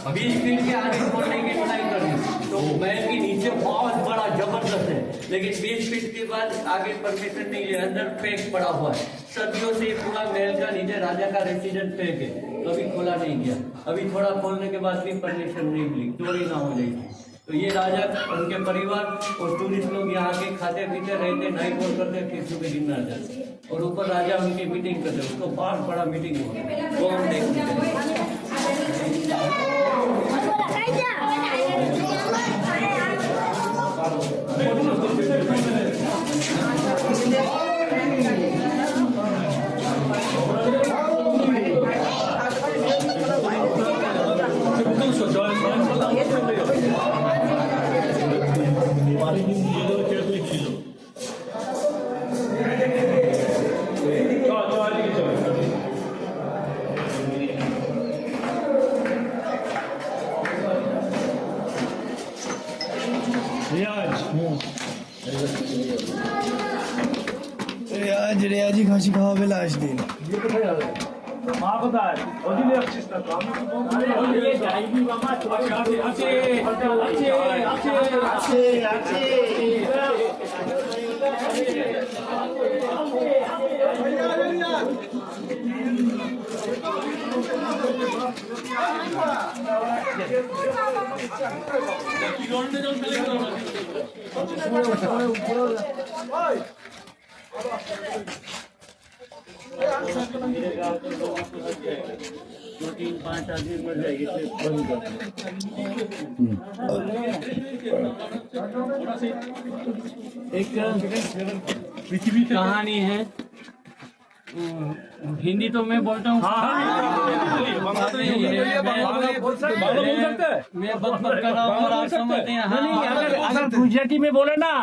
20 फीट के आगे खोलने की ट्राई कर दी, तो महल के नीचे बहुत बड़ा जबरदस्त है, लेकिन 20 फीट के बाद आगे परमिशन नहीं है, अंदर फेंक पड़ा हुआ है। सदियों से पूरा महल का नीचे राजा का रेसिडेंट फेंक है, कभी खोला नहीं गया। अभी थोड़ा खोलने के बाद भी परमिशन नहीं मिली, चोरी ना हो जाएगी। तो ये राजा, उनके परिवार और टूरिस्ट लोग यहाँ के खाते पीते रहते, नाइट वॉक करते, फिर सुबह गिरनार जाते, और ऊपर राजा उनकी मीटिंग करते, उसको बहुत बड़ा मीटिंग हो, वो हम देखते हैं। রেয়াজি খাসি খাওয়াবে লাস্ট দিন। মা কোথায়? ওদিকে আসছিস না তো? আমি তো বলছি दो तीन पाँच आदमी मर जाएगी इसलिए बंद कर एक कहानी है। हिंदी तो मैं बोलता हूँ, मैं बक बक कर रहा हूँ और आप समझते हैं। अगर गुजराती में बोले ना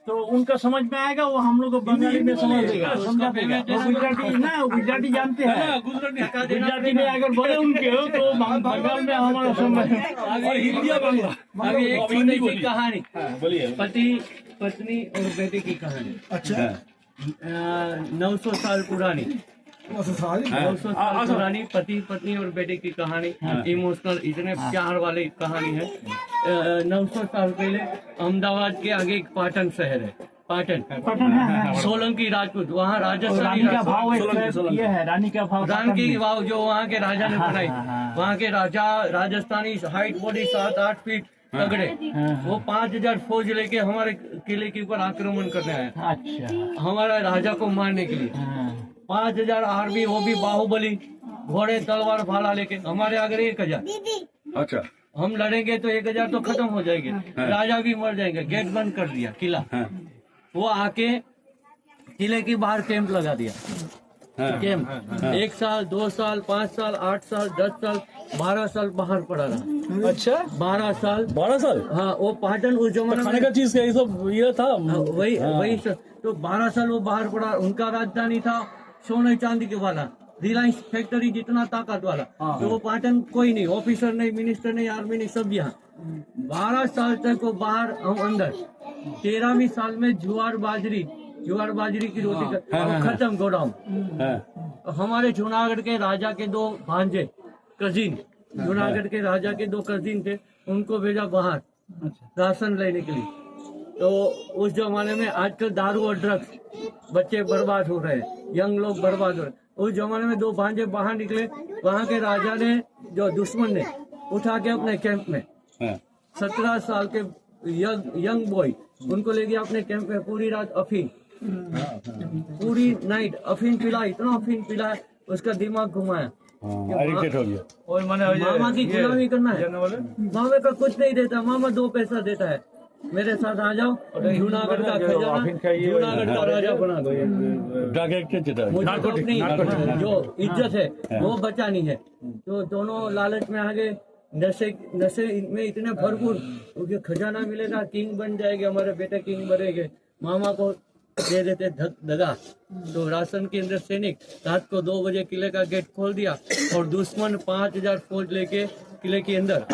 तो उनका समझ में आएगा, वो हम लोग को बंगाली में समझ देगा, समझा देगा। वो गुजराती ना, गुजराती जानते हैं। गुजराती में अगर बोले उनके तो बंगाल में हमारा समझ हिंदी बांग्ला। अभी एक छोटी सी कहानी, पति पत्नी और बेटे की कहानी। अच्छा 900 साल पुरानी, 900 साल पुरानी पति पत्नी और बेटे की कहानी। इमोशनल, इतने प्यार वाली कहानी है। 900 साल पहले अहमदाबाद के आगे एक पाटन शहर है, पाटन सोलंकी राजपूत, वहाँ राजस्थानी रानी का भाव ये है, रानी का भाव, रानी की वाव जो वहाँ के राजा ने बनाई। वहाँ के राजा राजस्थानी, हाइट बॉडी 7-8 फीट तगड़े, वो 5000 फौज लेके हमारे किले के ऊपर आक्रमण करने आए। अच्छा, हमारा राजा को मारने के लिए 5000 आर्मी, वो भी बाहुबली, घोड़े तलवार भाला लेके। हमारे आगे 1000। अच्छा, हम लड़ेंगे तो 1000 तो खत्म हो जाएंगे, राजा भी मर जाएंगे। गेट बंद कर दिया किला। वो आके किले के बाहर कैंप लगा दिया। कैंप 1 साल, 2 साल, 5 साल, 8 साल, 10 साल, 12 साल बाहर पड़ा रहा। अच्छा 12 साल। हाँ, वो पाटन उस जमाने खाने का चीज ये सब ये था। वही तो 12 साल वो बाहर पड़ा। उनका राजधानी था सोने चांदी के वाला, रिलायंस फैक्ट्री जितना ताकत वाला। तो वो पाटन कोई नहीं, ऑफिसर नहीं, मिनिस्टर नहीं, आर्मी नहीं, सब यहाँ। 12 साल तक वो बाहर, हम अंदर। 13वीं साल में ज्वार बाजरी की रोटी खत्म, गोडाउन। हमारे जूनागढ़ के राजा के 2 भांजे कजिन, जूनागढ़ के राजा के 2 कजिन थे, उनको भेजा बाहर राशन लेने के लिए। तो उस जमाने में, आजकल दारू और ड्रग्स, बच्चे बर्बाद हो रहे हैं, यंग लोग बर्बाद हो रहे हैं। उस जमाने में 2 भांजे बाहर निकले। वहाँ के राजा ने, जो दुश्मन ने, उठा के अपने कैंप में 17 साल के यंग बॉय, उनको ले गया अपने कैंप में। पूरी रात अफीम, पूरी नाइट अफीम पिला, इतना अफीम पिला, उसका दिमाग घुमाया। और मामा की गुलामी करना है, मामा का कुछ नहीं देता, मामा 2 पैसा देता है। मेरे साथ आ जाओ, जूनागढ़ का खजाना, जूनागढ़ का राजा बना दो। मुझे तो अपनी जो इज्जत है वो बचानी है। तो दोनों लालच में आ गए, नशे में इतने भरपूर, उनके खजाना मिलेगा, किंग बन जाएंगे, हमारे बेटे किंग बनेंगे। मामा को दे देते दगा। तो राशन केंद्र सैनिक रात को 2 बजे किले का गेट खोल दिया, और दुश्मन 5000 फौज लेके किले के अंदर।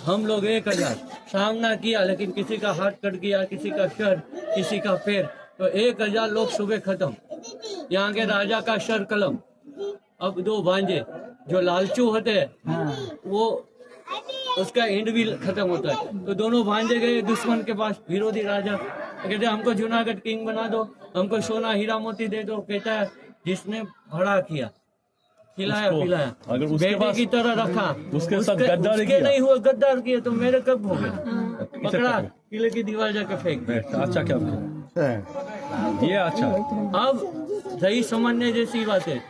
हम लोग 1000 सामना किया, लेकिन किसी का हाथ कट गया, किसी का सर, किसी का पैर। तो 1000 लोग सुबह खत्म। यहाँ के राजा का सर कलम। अब 2 भांजे जो लालचू होते हैं, वो उसका एंड भी खत्म होता है। तो दोनों भांजे गए दुश्मन के पास, विरोधी राजा, कहते हमको जूनागढ़ किंग बना दो, हमको सोना हीरा मोती दे दो। कहता है जिसने भड़ा किया, खिलाया पिलाया, बेटे की तरह रखा, उसके साथ गद्दारी किया, नहीं हुआ गद्दार किया, तो मेरे कब हो गए? पकड़ा, किले की दीवार जाके फेंक। अच्छा, क्या ये अच्छा। अब सही समझने जैसी बात है,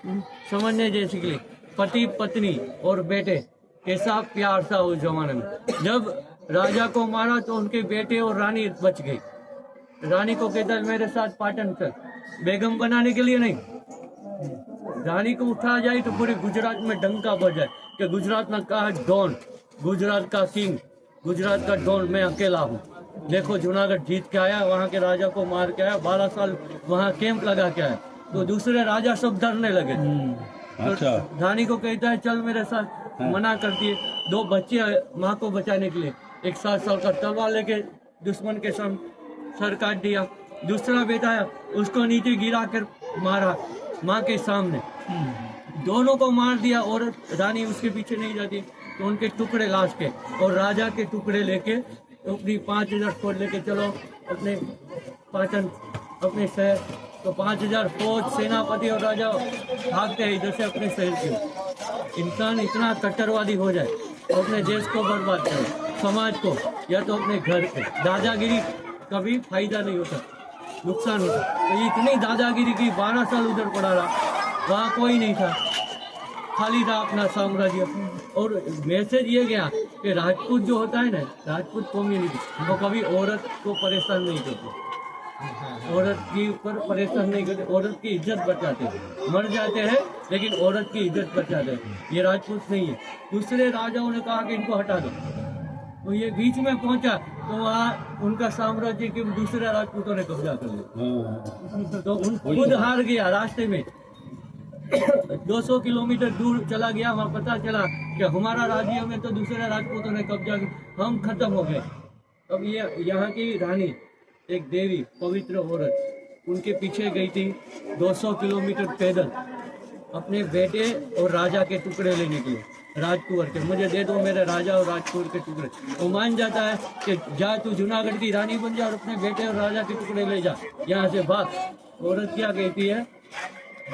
समझने जैसी के लिए पति पत्नी और बेटे कैसा प्यार था उस जमाने में। जब राजा को मारा तो उनके बेटे और रानी बच गई। रानी को कहता है मेरे साथ पाटन चल, बेगम बनाने के लिए नहीं। रानी को उठा जाए तो पूरे गुजरात में डंका बज जाए कि गुजरात में कहा डॉन, गुजरात का किंग, गुजरात का डॉन मैं अकेला हूँ। देखो जूनागढ़ जीत के आया, वहाँ के राजा को मार के आया, 12 साल वहाँ कैंप लगा के आया। तो दूसरे राजा सब डरने लगे। अच्छा। तो रानी को कहता है चल मेरे साथ, मना करती है। 2 बच्चे माँ को बचाने के लिए, एक 7 साल का तलवार लेके दुश्मन के सामने सर काट दिया। दूसरा बेटा है, उसको नीचे गिरा कर मारा माँ के सामने। दोनों को मार दिया। और रानी उसके पीछे नहीं जाती तो उनके टुकड़े लाश के और राजा के टुकड़े लेके अपनी 5000 फौज लेके चलो अपने पाटन अपने शहर। तो 5000 फौज सेनापति और राजा भागते हैं इधर से अपने शहर के। इंसान इतना कट्टरवादी हो जाए तो अपने देश को बर्बाद करे, समाज को या तो अपने घर पे। दादागिरी कभी फायदा नहीं होता, नुकसान होता। तो इतनी दादागिरी की 12 साल उधर पड़ा रहा, वहाँ कोई नहीं था, खाली था अपना साम्राज्य। और मैसेज ये गया कि राजपूत जो होता है ना, राजपूत कम्युनिटी, वो कभी औरत को परेशान नहीं करते, औरत के ऊपर परेशान नहीं करते, औरत की इज्जत बचाते हैं। मर जाते हैं लेकिन औरत की इज्जत बचाते हैं। ये राजपूत नहीं है। दूसरे राजाओं ने कहा कि इनको हटा दो, तो ये बीच में पहुंचा तो वहाँ उनका साम्राज्य के दूसरे राजपूतों ने कब्जा कर लिया। तो खुद हार गया रास्ते में। 200 किलोमीटर दूर चला गया, वहाँ पता चला कि हमारा राज्य में तो दूसरे राजपूतों ने कब्जा किया, हम खत्म हो गए। अब ये यहाँ की रानी एक देवी पवित्र औरत उनके पीछे गई थी 200 किलोमीटर पैदल अपने बेटे और राजा के टुकड़े लेने के लिए। राजकुंवर के, मुझे दे दो मेरे राजा और राजकुंवर के टुकड़े। वो मान जाता है कि जा तू जूनागढ़ की रानी बन जा और अपने बेटे और राजा के टुकड़े ले जा, यहाँ से भाग। औरत क्या कहती है,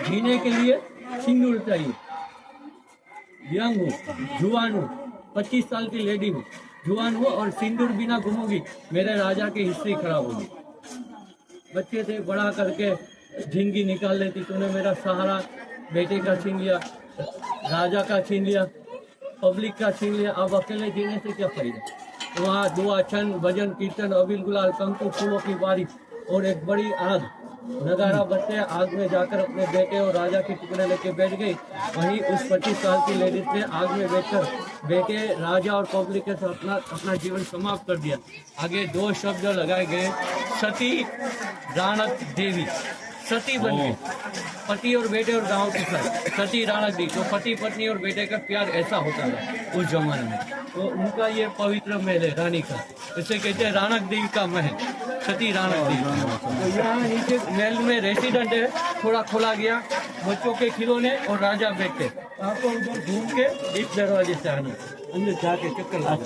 जीने के लिए सिंदूर चाहिए, यंग हूँ, जुआन हूँ, 25 साल की लेडी हूँ, जुआन हूँ और सिंदूर बिना घूमूंगी, मेरे राजा की हिस्ट्री खराब होगी। बच्चे थे, बड़ा करके जिंदगी निकाल लेती। तूने मेरा सहारा बेटे का छीन लिया, राजा का छीन लिया, पब्लिक का छीन लिया, अब अकेले जीने से क्या फायदा। वहाँ दुआ, छंद, भजन, कीर्तन, अबील गुलाल, कंकु, फूलों की बारिश और एक बड़ी आग, नगारा बजते। आग में जाकर अपने बेटे और राजा के टुकड़े लेके बैठ गई। वहीं उस 25 साल की लेडीज ने आग में बैठकर बेटे, राजा और पब्लिक के साथ अपना जीवन समाप्त कर दिया। आगे 2 शब्द लगाए गए, सती राणक देवी। सती बन गई, पति और बेटे और गांव के साथ सती राणक दी। तो पति पत्नी और बेटे का प्यार ऐसा होता था उस जमाने में। तो उनका ये पवित्र महल है रानी का, इसे कहते हैं राणक देवी का महल, सती राणक देवी। तो यहाँ नीचे महल में रेसिडेंट है, थोड़ा खोला गया, बच्चों के खिलौने और राजा बैठते। आपको उधर घूम के इस दरवाजे से आना, अंदर जाके चक्कर लगा।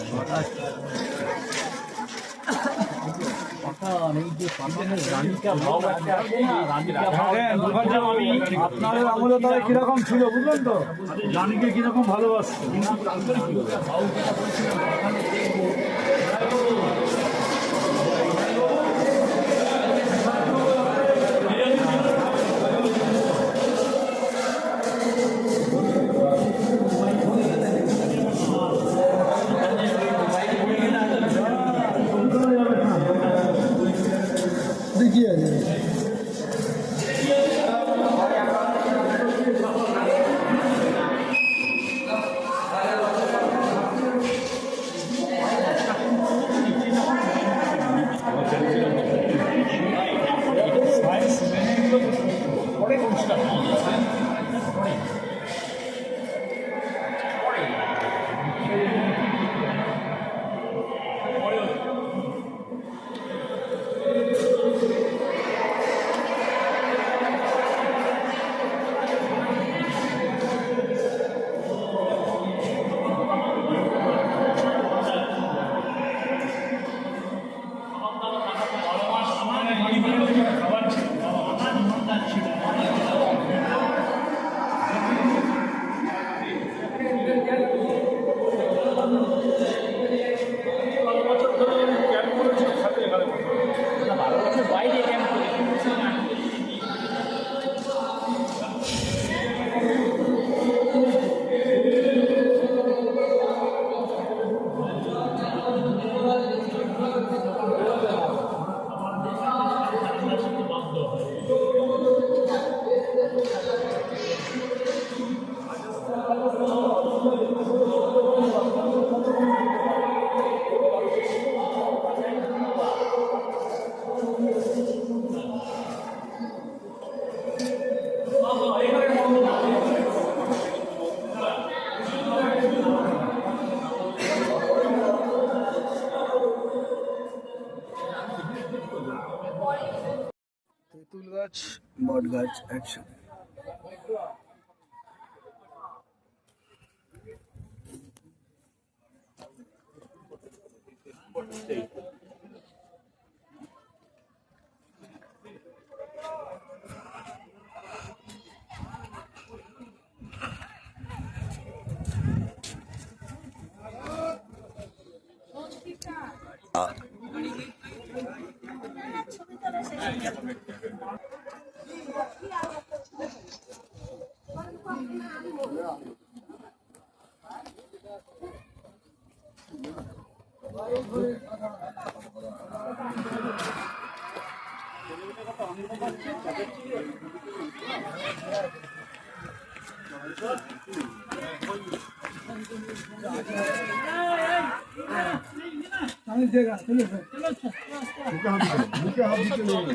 আপনাদের আমলে তারা কিরকম ছিল বুঝলেন তো, রানীকে কিরকম ভালোবাসতো। देखिए তেঁতুল গাছ বট গাছ একসাথে।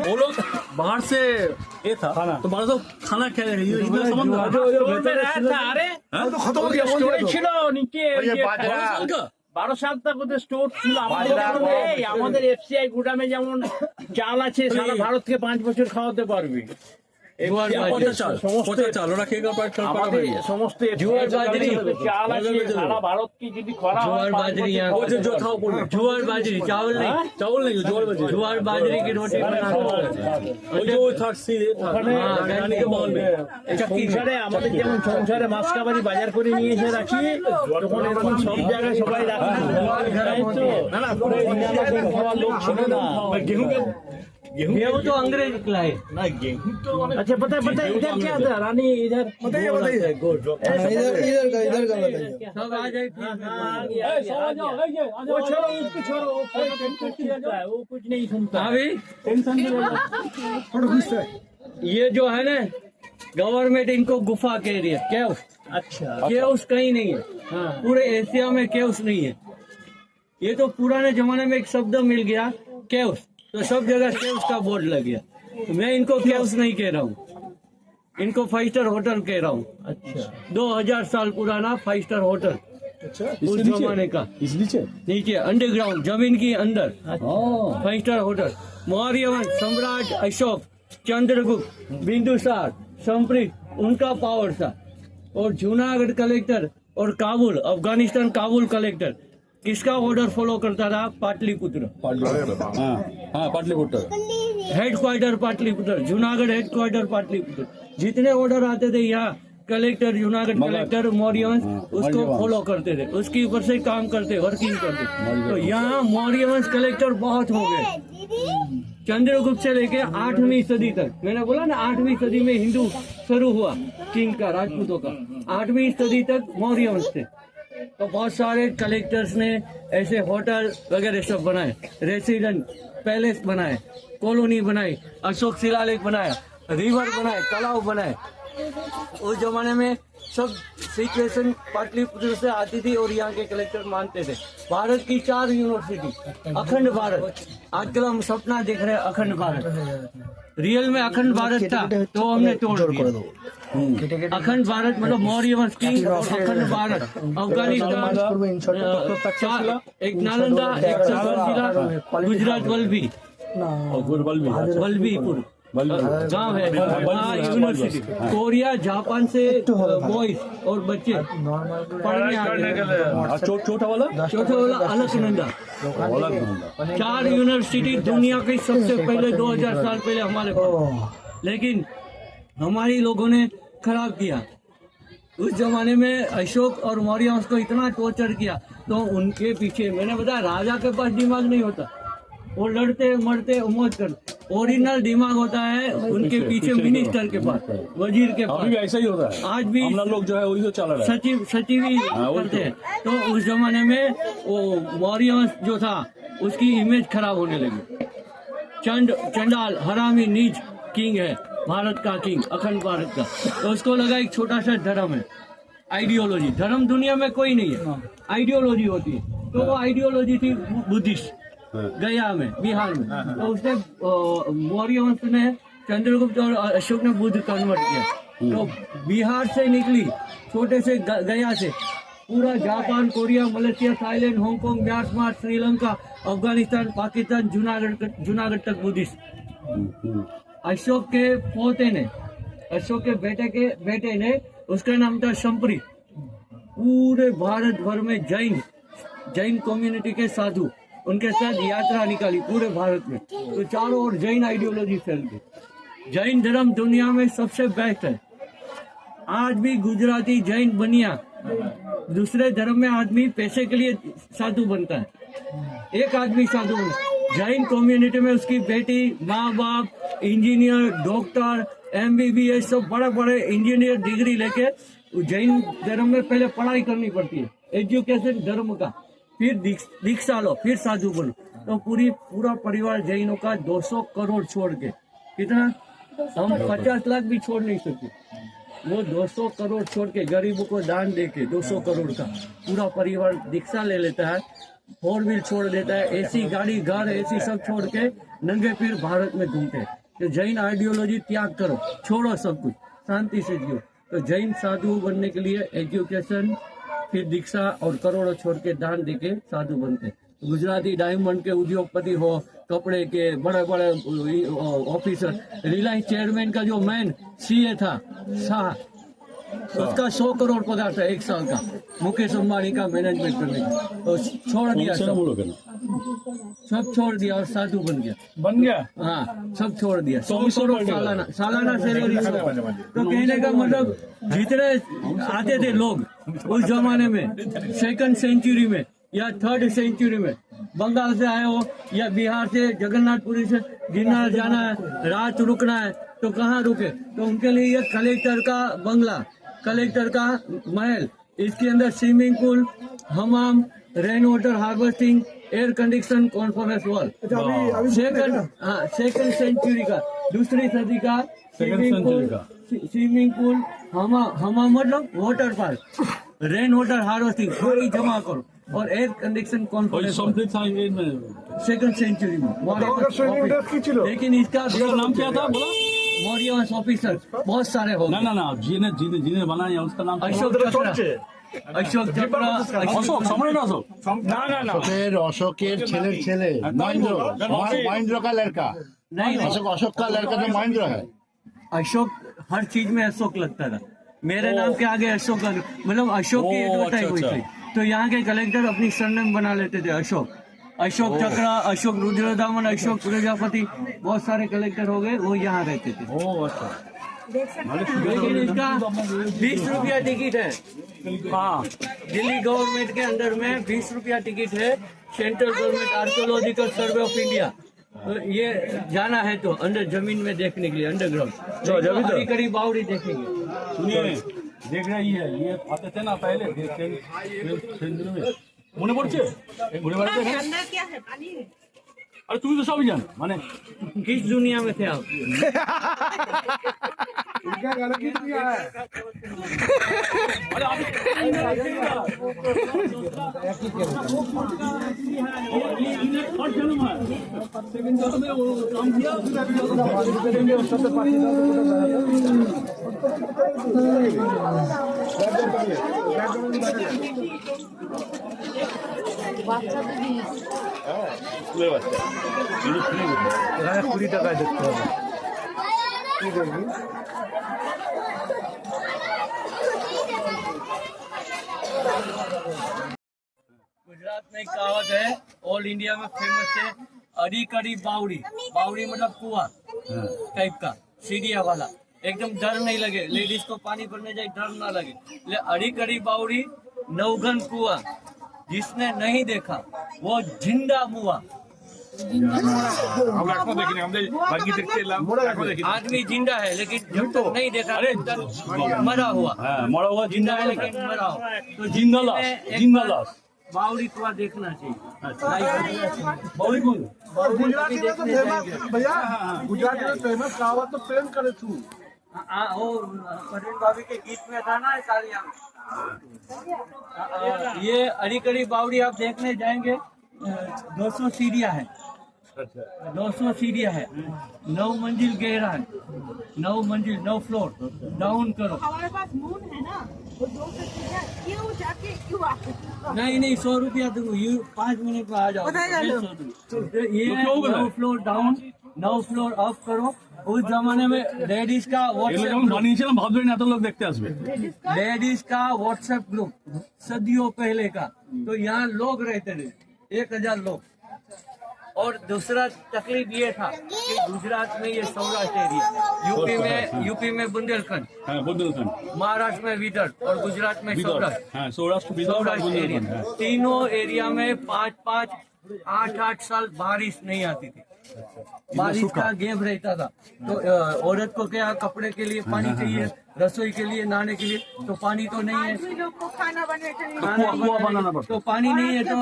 वो लोग बाहर से ये था तो बाहर से खाना खा रहे हैं इतना संबंध अरे ছিল নিচে 12 সাল তক ওদের স্টোর ছিল আমাদের এফসিআই গুদামে যেমন চাল আছে সারা ভারত থেকে 5 বছর খাওয়াতে পারবে সমস্ত জোয়ার বাজরি চাল আছে সারা ভারত কি যদি খরা ज्वार बाजरी यहाँ ज्वार बाजरी चावल नहीं ज्वार बाजरी की रोटी সংসারে আমাদের যেমন সংসারে মাছ কাবারি বাজার করে নিয়ে এসে রাখি তখন এরকম সব জায়গায় সবাই রাখি না খাওয়ার লোক ছিল না गेहूँ तो अंग्रेज खिलाए ना गेहूं तो अच्छा पता है इधर क्या था रानी इधर बताइए इधर का बताइए। सब आ जाए वो छोड़ो उसको छोड़ो वो कुछ नहीं सुनता अभी टेंशन नहीं लेना ये जो है ना गवर्नमेंट इनको गुफा कह रही है केउस। अच्छा केउस कहीं नहीं है पूरे एशिया में केउस नहीं है। ये तो पुराने जमाने में एक शब्द मिल गया केउस तो सब जगह केउस का बोर्ड लग गया। तो मैं इनको केउस नहीं कह रहा हूँ इनको 5 स्टार होटल कह रहा हूँ। अच्छा 2000 साल पुराना 5 स्टार होटल उस जमाने का नीचे अंडरग्राउंड जमीन के अंदर 5 स्टार होटल। मौर्य वंश सम्राट अशोक चंद्रगुप्त बिंदुसार संप्रीत उनका पावर था। और जूनागढ़ कलेक्टर और काबुल अफगानिस्तान काबुल कलेक्टर किसका ऑर्डर फॉलो करता था? पाटलिपुत्र। Pataliputra headquarters Pataliputra Junagadh headquarters Pataliputra. जितने ऑर्डर आते थे यहाँ कलेक्टर जूनागढ़ कलेक्टर मौर्य वंश उसको फॉलो करते थे उसके ऊपर से काम करते वर्किंग करते। तो यहाँ मौर्य वंश कलेक्टर बहुत हो गए। चंद्रगुप्त से लेके 8वीं सदी तक मैंने बोला ना 8वीं सदी में हिंदू शुरू हुआ किंग का राजपूतों का 8वीं सदी तक मौर्य वंश थे। तो बहुत सारे कलेक्टर्स ने ऐसे होटल वगैरह सब बनाए रेसिडेंट पैलेस बनाए कॉलोनी बनाई अशोक शिलालेख बनाया रिवर बनाए तालाब बनाए। उस जमाने में सब सिचुएशन पाटलिपुत्र से आती थी और यहाँ के कलेक्टर मानते थे। भारत की 4 यूनिवर्सिटी अखंड भारत आजकल हम सपना देख रहे हैं अखंड भारत रियल में अखंड भारत था तो हमने तोड़ दिया। अखंड भारत मतलब मौर्य वंश की अखंड भारत अफगानिस्तान एक नालंदा एक जिला गुजरात वल्लभीपुर गांव है यूनिवर्सिटी। कोरिया जापान से बॉयज और बच्चे पढ़ने आते हैं। छोटा वाला अलकनंदा 4 यूनिवर्सिटी दुनिया की सबसे पहले 2000 साल पहले हमारे पास। लेकिन हमारी लोगों ने खराब किया। उस जमाने में अशोक और मौर्य वंश को इतना टॉर्चर किया तो उनके पीछे मैंने बताया राजा के पास दिमाग नहीं होता वो लड़ते मरते मौज करते। ओरिजिनल दिमाग होता है उनके पीछे मिनिस्टर के पास वजीर के पास। अभी भी ऐसा ही होता है आज भी हम लोग जो है वही तो चल रहा है सचिव ही करते हैं। तो उस जमाने में वो मौर्य वंश जो था उसकी इमेज खराब होने लगी। चंडाल हरामी नीच किंग है भारत का किंग अखंड भारत का। तो उसको लगा एक छोटा सा धर्म है आइडियोलॉजी। धर्म दुनिया में कोई नहीं है आइडियोलॉजी होती है। तो वो आइडियोलॉजी थी बुद्धिस्ट गया में बिहार में। तो उसने मौर्य वंश ने चंद्रगुप्त और अशोक ने बुद्ध कन्वर्ट किया। तो बिहार से निकली छोटे से गया से पूरा Japan Korea Malaysia Thailand Hong Kong Myanmar Sri Lanka Afghanistan Pakistan Junagadh तक बुद्धिस्ट। अशोक के पोते ने, अशोक के बेटे ने, उसका नाम था शंपरी। पूरे भारत भर में जैन कम्युनिटी के साधु उनके साथ यात्रा निकाली पूरे भारत में, तो चारों ओर जैन आइडियोलॉजी फैल गई। जैन धर्म दुनिया में सबसे बेस्ट है। आज भी गुजराती जैन बनिया, दूसरे धर्म में आदमी पैसे के लिए साधु बनता है, एक आदमी साधु बनता है। जैन कम्युनिटी में उसकी बेटी, माँ बाप, इंजीनियर, डॉक्टर, MBBS, सब बड़े बड़े इंजीनियर डिग्री लेके जैन धर्म में पहले पढ़ाई करनी पड़ती है, एजुकेशन धर्म का, फिर दीक्षा लो, फिर साधु बनो। तो पूरा परिवार जैनों का 200 करोड़ छोड़ के, कितना, हम 50 लाख भी छोड़ नहीं सकते, वो 200 करोड़ छोड़ के गरीबों को दान दे के 200 करोड़ का पूरा परिवार दीक्षा ले लेता है, 4 व्हील छोड़ देता है, एसी गाड़ी, घर, एसी सब छोड़ के नंगे फिर भारत में घूमते हैं। तो जैन आइडियोलॉजी त्याग करो, छोड़ो सब कुछ, शांति से जियो। तो जैन साधु बनने के लिए एजुकेशन, फिर दीक्षा और करोड़ों छोड़ के दान दे के साधु बनते हैं। गुजराती डायमंड के उद्योगपति हो, कपड़े के बड़े बड़े ऑफिसर, रिलायंस चेयरमैन का जो मैन CA था शाह, उसका 100 करोड़ पगार था 1 साल का, मुकेश अंबानी का मैनेजमेंट करने का, तो छोड़ दिया सब छोड़ दिया और साधु बन गया। हाँ, सब छोड़ दिया। 100 करोड़ सालाना सैलरी। तो कहने का मतलब जितने आते थे लोग उस जमाने में, 2nd सेंचुरी में या 3rd सेंचुरी में, बंगाल से आए हो या बिहार से, जगन्नाथपुरी से गिरनार जाना है, रात रुकना है, तो कहाँ रुके? तो उनके लिए ये कलेक्टर का बंगला, कलेक्टर का महल, इसके अंदर स्विमिंग पूल, हमाम, rain water harvesting, air condition, conference hall. 2nd century का, दूसरी सदी का स्विमिंग पूल, हमाम मतलब water park, rain water harvesting, पानी जमा करो, और air condition conference 2nd century में। लेकिन इसका नाम क्या था बोला? मौर्य ऑफिसर बहुत सारे हो गए। ना जिन्हें बनाया उसका नाम अशोक चक्र, अशोक सम्राट अशोक। अशोकेर ছেলের ছেলে महेंद्र का लड़का नहीं, अशोक का लड़का तो महेंद्र है। अशोक हर चीज में अशोक लगता था। मेरे नाम के आगे अशोक, मतलब अशोक की एडवर्टाइज हुई थी, तो यहाँ के कलेक्टर अपनी सरनेम बना लेते थे अशोक, अशोक चक्र, अशोक रुद्रदामन, अशोक प्रजापति, बहुत सारे कलेक्टर हो गए, वो यहाँ रहते थे। लेकिन इसका 20 रुपया टिकट है। हाँ, दिल्ली गवर्नमेंट के अंडर में 20 रुपया टिकट है, central government archaeological survey of India. तो ये जाना है तो अंडर जमीन में देखने के लिए, अंडरग्राउंड, तो करीब बावड़ी देखेंगे। सुनिए, देख रही है, ये आते थे ना पहले में, মনে পড়ছে ঘুরে বেড়াতে এখানে? अंदर क्या है? पानी है। আরে তুমি তো সবই জানো, মানে किस दुनिया में थे आप? अरे आप और जन्म है सेकंड जन्म में वो काम किया স্কুলের বাচ্চা এখানে 20 টাকায় দেখতে হবে। কি দেখবি? गुजरात में एक कहावत है, ऑल इंडिया में फेमस है, अड़ी कड़ी बावड़ी। बावड़ी मतलब कुआं टाइप का, सीढ़िया वाला, एकदम डर नहीं लगे, लेडीज को पानी भरने जाए डर ना लगे। अड़ी कड़ी बावड़ी, नवघन कुआं, जिसने नहीं देखा वो जिंदा मुआ। आदमी जिंदा है लेकिन जब तक नहीं देखा, मरा हुआ जिंदा है लेकिन मरा हुआ, तो जिंदा लाश, जिंदा लाश। बावड़ी कुआं देखना चाहिए। गुजराती में तो फेमस भैया, गुजराती में फेमस कहावत तो प्रेम करे तू। वो परवीन भाभी के गीत में था ना सालिया। ये अड़ी कड़ी बावड़ी आप देखने जाएंगे, 200 सीढ़ियाँ है, 200 सीढ़ियाँ है, 9 मंजिल गहरा है, 9 मंजिल, 9 फ्लोर डाउन करो। हमारे पास मून है ना, वो 200 क्यों जाके क्यों आके? नहीं 100 रुपया दूंगा, ये 5 मिनट में आ जाओ। ये 9 फ्लोर डाउन, 9 फ्लोर अप करो, उस जमाने में लेडीज का এগুলো व्हाट्सएप যখন বানিয়েছিলাম ভাবলেন এত লোক দেখতে আসবে लेडीज का व्हाट्सएप ग्रुप सदियों पहले का, तो यहाँ लोग रहते थे 1000 लोग। और दूसरा तकलीफ ये था कि गुजरात में ये सौराष्ट्र एरिया, यूपी में बुंदेलखंड, হ্যাঁ বুন্দেলখंड महाराष्ट्र में विदर्भ और गुजरात में বিদর্ভ सौराष्ट्र। হ্যাঁ সৌরাষ্ট্র বিদর্ভ আর सौराष्ट्र বুন্দেলখंड एरिया, तीनों एरिया में 5-5, 8-8 साल बारिश नहीं आती थी। बारिश का गैप रहता था, तो औरत को क्या कपड़े के लिए पानी चाहिए, रसोई के लिए, नहाने के लिए, तो पानी तो नहीं है, आदमी लोग को खाना बनाने के लिए कुआं बनाना पड़ता तो पानी नहीं है, तो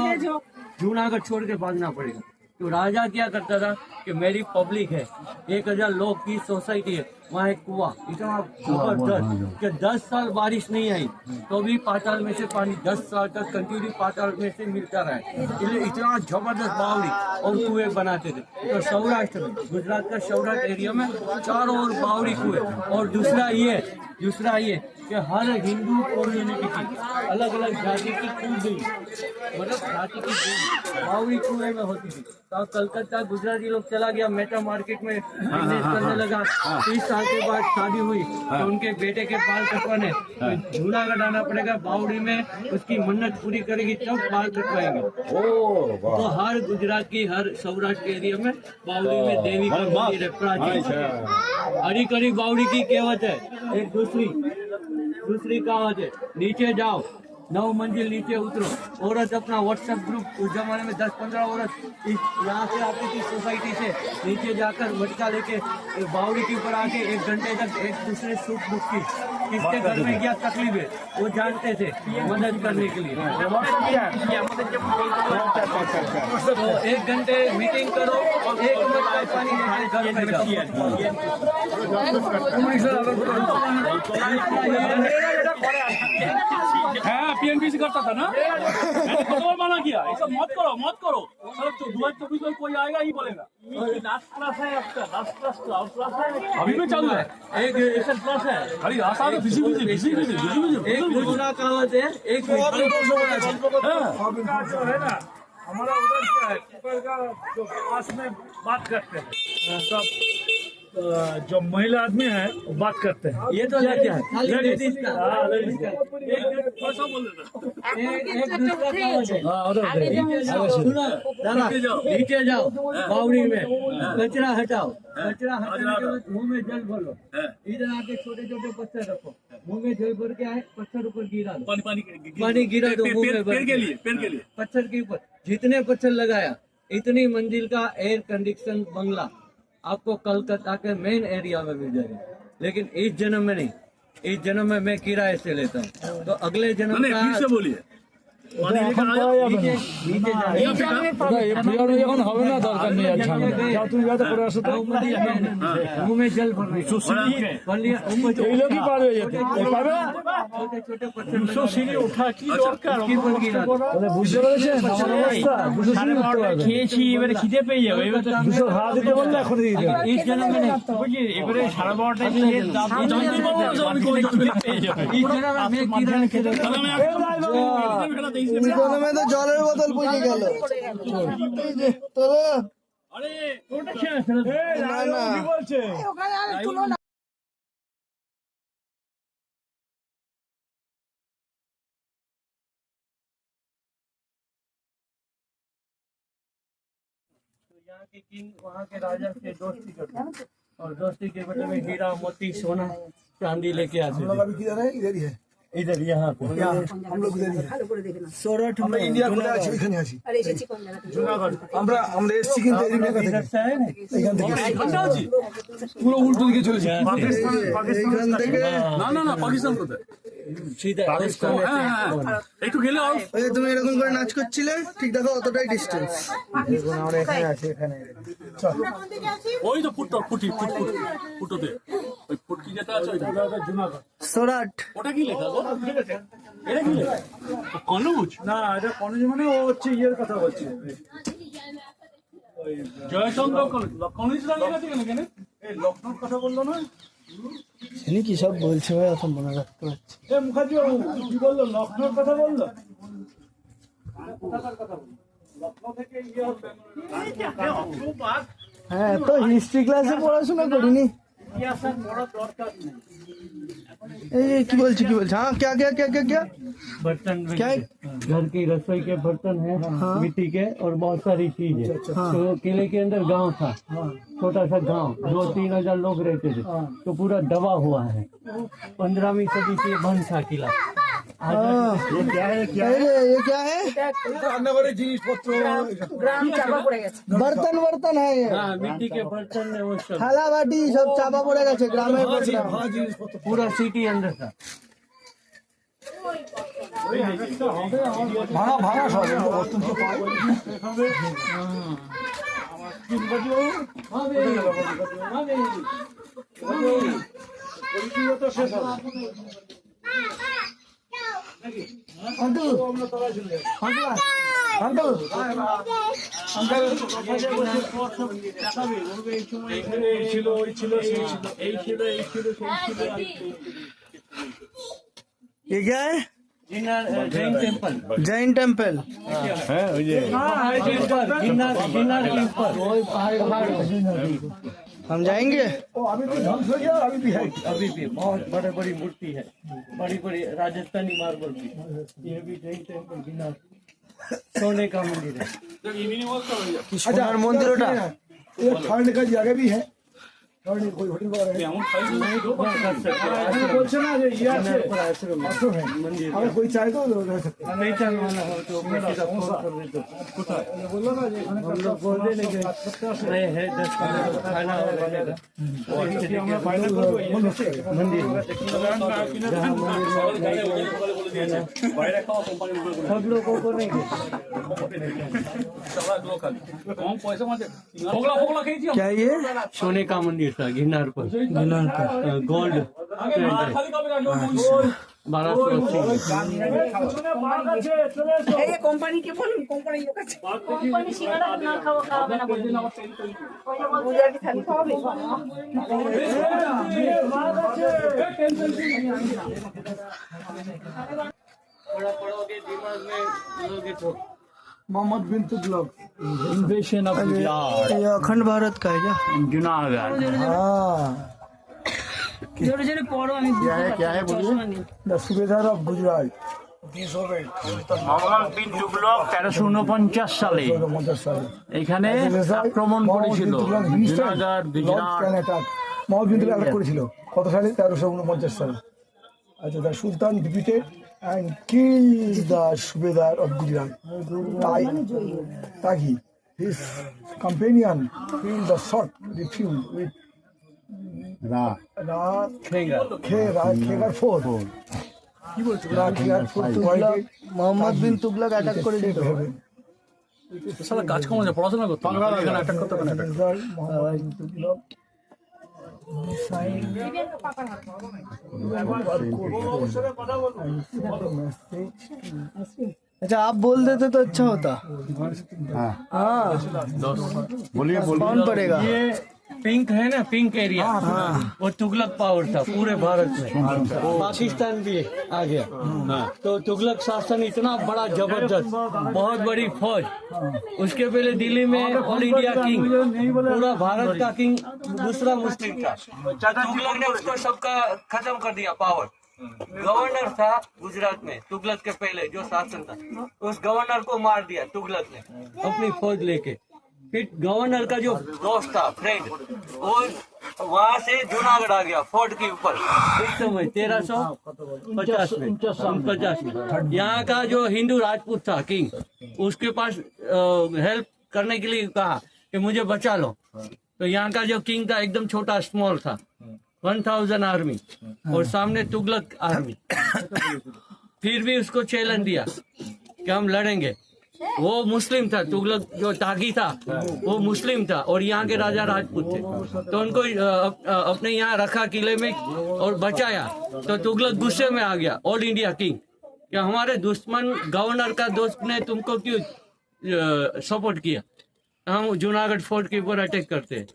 जूनागढ़ छोड़ के भागना पड़ेगा। तो राजा क्या करता था कि मेरी पब्लिक है, 1000 लोग की सोसाइटी है, वहाँ एक कुआं इतना जबरदस्त कि 10 साल बारिश नहीं आई तो भी पाताल में से पानी 10 साल तक कंटिन्यू पाताल में से मिलता रहा। इसलिए इतना जबरदस्त बावड़ी और कुएं बनाते थे। तो सौराष्ट्र में, गुजरात का सौराष्ट्र एरिया में चारों ओर बावड़ी कुएं। और दूसरा ये कि हर हिंदू कम्युनिटी की अलग अलग जाति की कुएं, मतलब जाति की कुएं बावड़ी कुएं में होती थी। तो कलकत्ता गुजराती लोग चला गया, मेटा मार्केट में बिजनेस करने लगा। 30 साल के बाद शादी हुई तो उनके बेटे के बाल कटवाने तो जूनागढ़ आना पड़ेगा, बावड़ी में उसकी मन्नत पूरी करेगी तब बाल कटवाएंगे। तो हर गुजरात की, हर सौराष्ट्र के एरिया में बावड़ी में देवी का मंदिर है प्राचीन। हरी करी बावड़ी की कहावत है। एक दूसरी कहावत है, नीचे जाओ 9 मंजिल नीचे उतरो। औरत अपना व्हाट्सएप ग्रुप, उस जमाने में 10-15 औरत यहाँ से आती थी सोसाइटी से, नीचे जाकर मटका लेके बावड़ी के ऊपर आके 1 घंटे तक एक दूसरे सुख दुख की, किसके घर में क्या तकलीफ है वो जानते थे, मदद करने के लिए। तो 1 घंटे मीटिंग करो, 1 मटका पानी लेके घर में जाओ। হ্যাঁ पीएनपीसी करता था ना, मैंने कई बार मना किया ये सब मत करो। साला 2024 में कोई आएगा ही बोलेगा लास्ट क्लास है आपका, लास्ट क्लास है अभी भी चालू है। एक क्लास है। अरे आशा तो बिजी एक गुना कहावत है, एक जो है ना हमारा उधर क्या है, ऊपर का जो पास में बात करते हैं सब, जो महिला आदमी है वो बात करते हैं। ये तो क्या है, लेडीज का। लेडीज का एक दूसरा कहावत है। सुनो दादा, नीचे जाओ बावड़ी में, कचरा हटाओ, कचरा हटाने के बाद मुंह में जल भरो, इधर आके छोटे छोटे पत्थर रखो, मुंह में जल भर के आए, पत्थर ऊपर गिरा दो, पानी गिरा दो मुंह में भर के लिए, पत्थर के ऊपर जितने पत्थर लगाया इतनी मंजिल का एयर कंडीशन बंगला आपको कलकत्ता के मेन एरिया में मिल जाएगा। लेकिन इस जन्म में नहीं, इस जन्म में मैं किराए से लेता हूँ, तो अगले जन्म का बोलिए मुंह में जल भर रही छोटे पत्थर উঠা কি দরকার বুঝতে পেরেছেন খেয়েছি, এবারে খিদে পেয়ে যাবে, এবার দুশো ভাড়া দিতে বললে এখন দিয়ে দেবে। इस जन्म में नहीं, বুঝলি এবারে 12:30 পেয়ে যাবে। इस जन्म में मैं किराए से लेता हूँ। इकोनॉमी में तो জলের বোতল পড়ে গেল। তোলো अरे না না কি বলছে? ওখানে আর তুলো না। यहाँ के किंग वहाँ के राजा से दोस्ती करते हैं, और दोस्ती के बदले में हीरा मोती सोना चांदी लेके आते थे। किधर है? इधर ही है। इधर यहाँ पे हम लोग इधर ही है। सोरठ में ইন্ডিয়া কোথায় আছি? এখানে আছি। আরে এসেছি কোন জায়গা থেকে? আমরা এসেছি কিন্তু এই জায়গা থেকে। इधर से है ना, এখান থেকে পুরো উল্টো দিকে চলেছে এখান থেকে না পাকিস্তান কোথায় सीधा उस कोने से একটু গেলে ওই যে তুমি এরকম করে নাচ করছিলে ঠিক দেখো অতটাই ডিস্টেন্স। আমরা এখানে আছি, এখানে চল। কোন দিকে আছি? ওই তো ফুটোতে ওই ফুটকি যেটা আছে ওইটা সোরাট ওটা কি লেখা গো? এটা কি লেখা? কনৌজ না এটা কলেজ মানে ও হচ্ছে ইয়ের কথা বলছে, জয়চন্দ্র কনৌজ লেখা আছে কেন এই লখনৌর কথা বললো না, জানি কি সব বলছে ভাই, অত মনে রাখতে পারছি। এ মুখার্জি বাবু কি বললো, লখনৌর কথা বললো, কোথাকার কথা বললো, লখনৌ থেকে ইয়ে হবে হ্যাঁ তো হিস্ট্রি ক্লাসে পড়াশোনা করিনি। এই যে কি বলছি हाँ क्या क्या क्या क्या क्या बर्तन क्या है? घर की रसोई के बर्तन है मिट्टी के और बहुत सारी चीज है। तो किले के अंदर गांव था, छोटा सा गांव, 2-3 हजार लोग रहते थे। तो पूरा दबा हुआ है। 15वीं सदी से बंद था किला। ये क्या है ये क्या है? बर्तन बर्तन है ये, हाँ मिट्टी के बर्तन है वो सब, থালা বাটি সব চাপা পড়ে গেছে গ্রামের पूरा सिटी अंदर था। ভাঙা ভাঙা সব অত্যন্ত ये क्या है? Jain temple, Jain temple. Girnar temple, हम जाएंगे। अभी भी बहुत बड़े बड़ी मूर्ति है, बड़ी बड़ी राजस्थानी मार्बल की। ये भी जैन टेम्पल गिरनार, सोने का मंदिर है। সোনার মন্দির ওটা। ठंड का जगह भी है, ठंड कोई होटल वगैरह अगर कोई चाहे तो रह सकते हैं। नहीं चलवाना हो तो किसी का फोन कर देते। बोलो ना जी, हम लोग बोल देंगे नहीं है 10-15 खाना बनेगा। मंदिर सब लोगों को नहीं কম পয়সা মাঝে ফোগলা ফোগলা খেয়েছি क्या ये? सोने का मंदिर था गिरनार पर, गिरनार पर। गोल्ड খালি কবে রাখবো 1280। এই কোম্পানিকে বলুন, কোম্পানির লোক আছে। কোম্পানি সিঙ্গাড়া না খাওয়া খাওয়াবে না বলুন। গুজরাটি থালি খাওয়াবে। थोड़ा पढ़ोगे दिमाग में लोगे तो मोहम्मद बिन तुगलक। इन्वेशन ऑफ गुजरात, ये अखंड भारत का है क्या? जूनागढ़। हाँ জোরে জোরে পড়ো, আমি क्या है क्या है बोलिए द सुबेदार ऑफ गुजरात মোহাম্মদ বিন তুগলক 1349 সালে এখানে আক্রমণ করেছিল জুনাগড়, গুজরাট। মোহাম্মদ বিন তুগলক অ্যাটাক করেছিল কত সালে? 1349 সালে। আচ্ছা, the sultan defeated and killed the Subedar of Gujarat. Taghi, his companion, killed the shot, refused with Khegar fort. Muhammad bin Tughlaq attack করেছিল। সারা কাজ কম আছে, পড়াশোনা করতে এখানে অ্যাটাক করতে হবে না। अच्छा आप बोल देते तो अच्छा होता। हाँ हाँ बोलिए कौन पड़ेगा? ये पिंक है ना, पिंक एरिया, वो तुगलक पावर था पूरे भारत में। पाकिस्तान भी आ गया। तो तुगलक शासन इतना बड़ा जबरदस्त, बहुत बड़ी फौज। उसके पहले दिल्ली में ऑल इंडिया किंग, पूरा भारत का किंग दूसरा मुस्लिम था। तुगलक ने उसको सबका खत्म कर दिया पावर। गवर्नर था गुजरात में तुगलक के पहले जो शासन था, उस गवर्नर को मार दिया तुगलक ने अपनी फौज लेके। फिर गवर्नर का जो दोस्त था, फ्रेंड, वो वहाँ से जूनागढ़ आ गया फोर्ट के ऊपर उस समय 1350 में। यहाँ का जो हिंदू राजपूत था किंग, उसके पास हेल्प करने के लिए कहा कि मुझे बचा लो। तो यहाँ का जो किंग था एकदम छोटा स्मॉल था, 1000 आर्मी और सामने तुगलक आर्मी। फिर भी उसको चैलेंज दिया कि हम लड़ेंगे। वो मुस्लिम था, तुगलक जो तागी था वो मुस्लिम था और यहाँ के राजा राजपूत थे। तो उनको अपने यहाँ रखा किले में और बचाया। तो तुगलक गुस्से में आ गया, ऑल इंडिया किंग, कि हमारे दुश्मन गवर्नर का दोस्त ने तुमको क्यों सपोर्ट किया, हम जूनागढ़ फोर्ट के ऊपर अटैक करते हैं।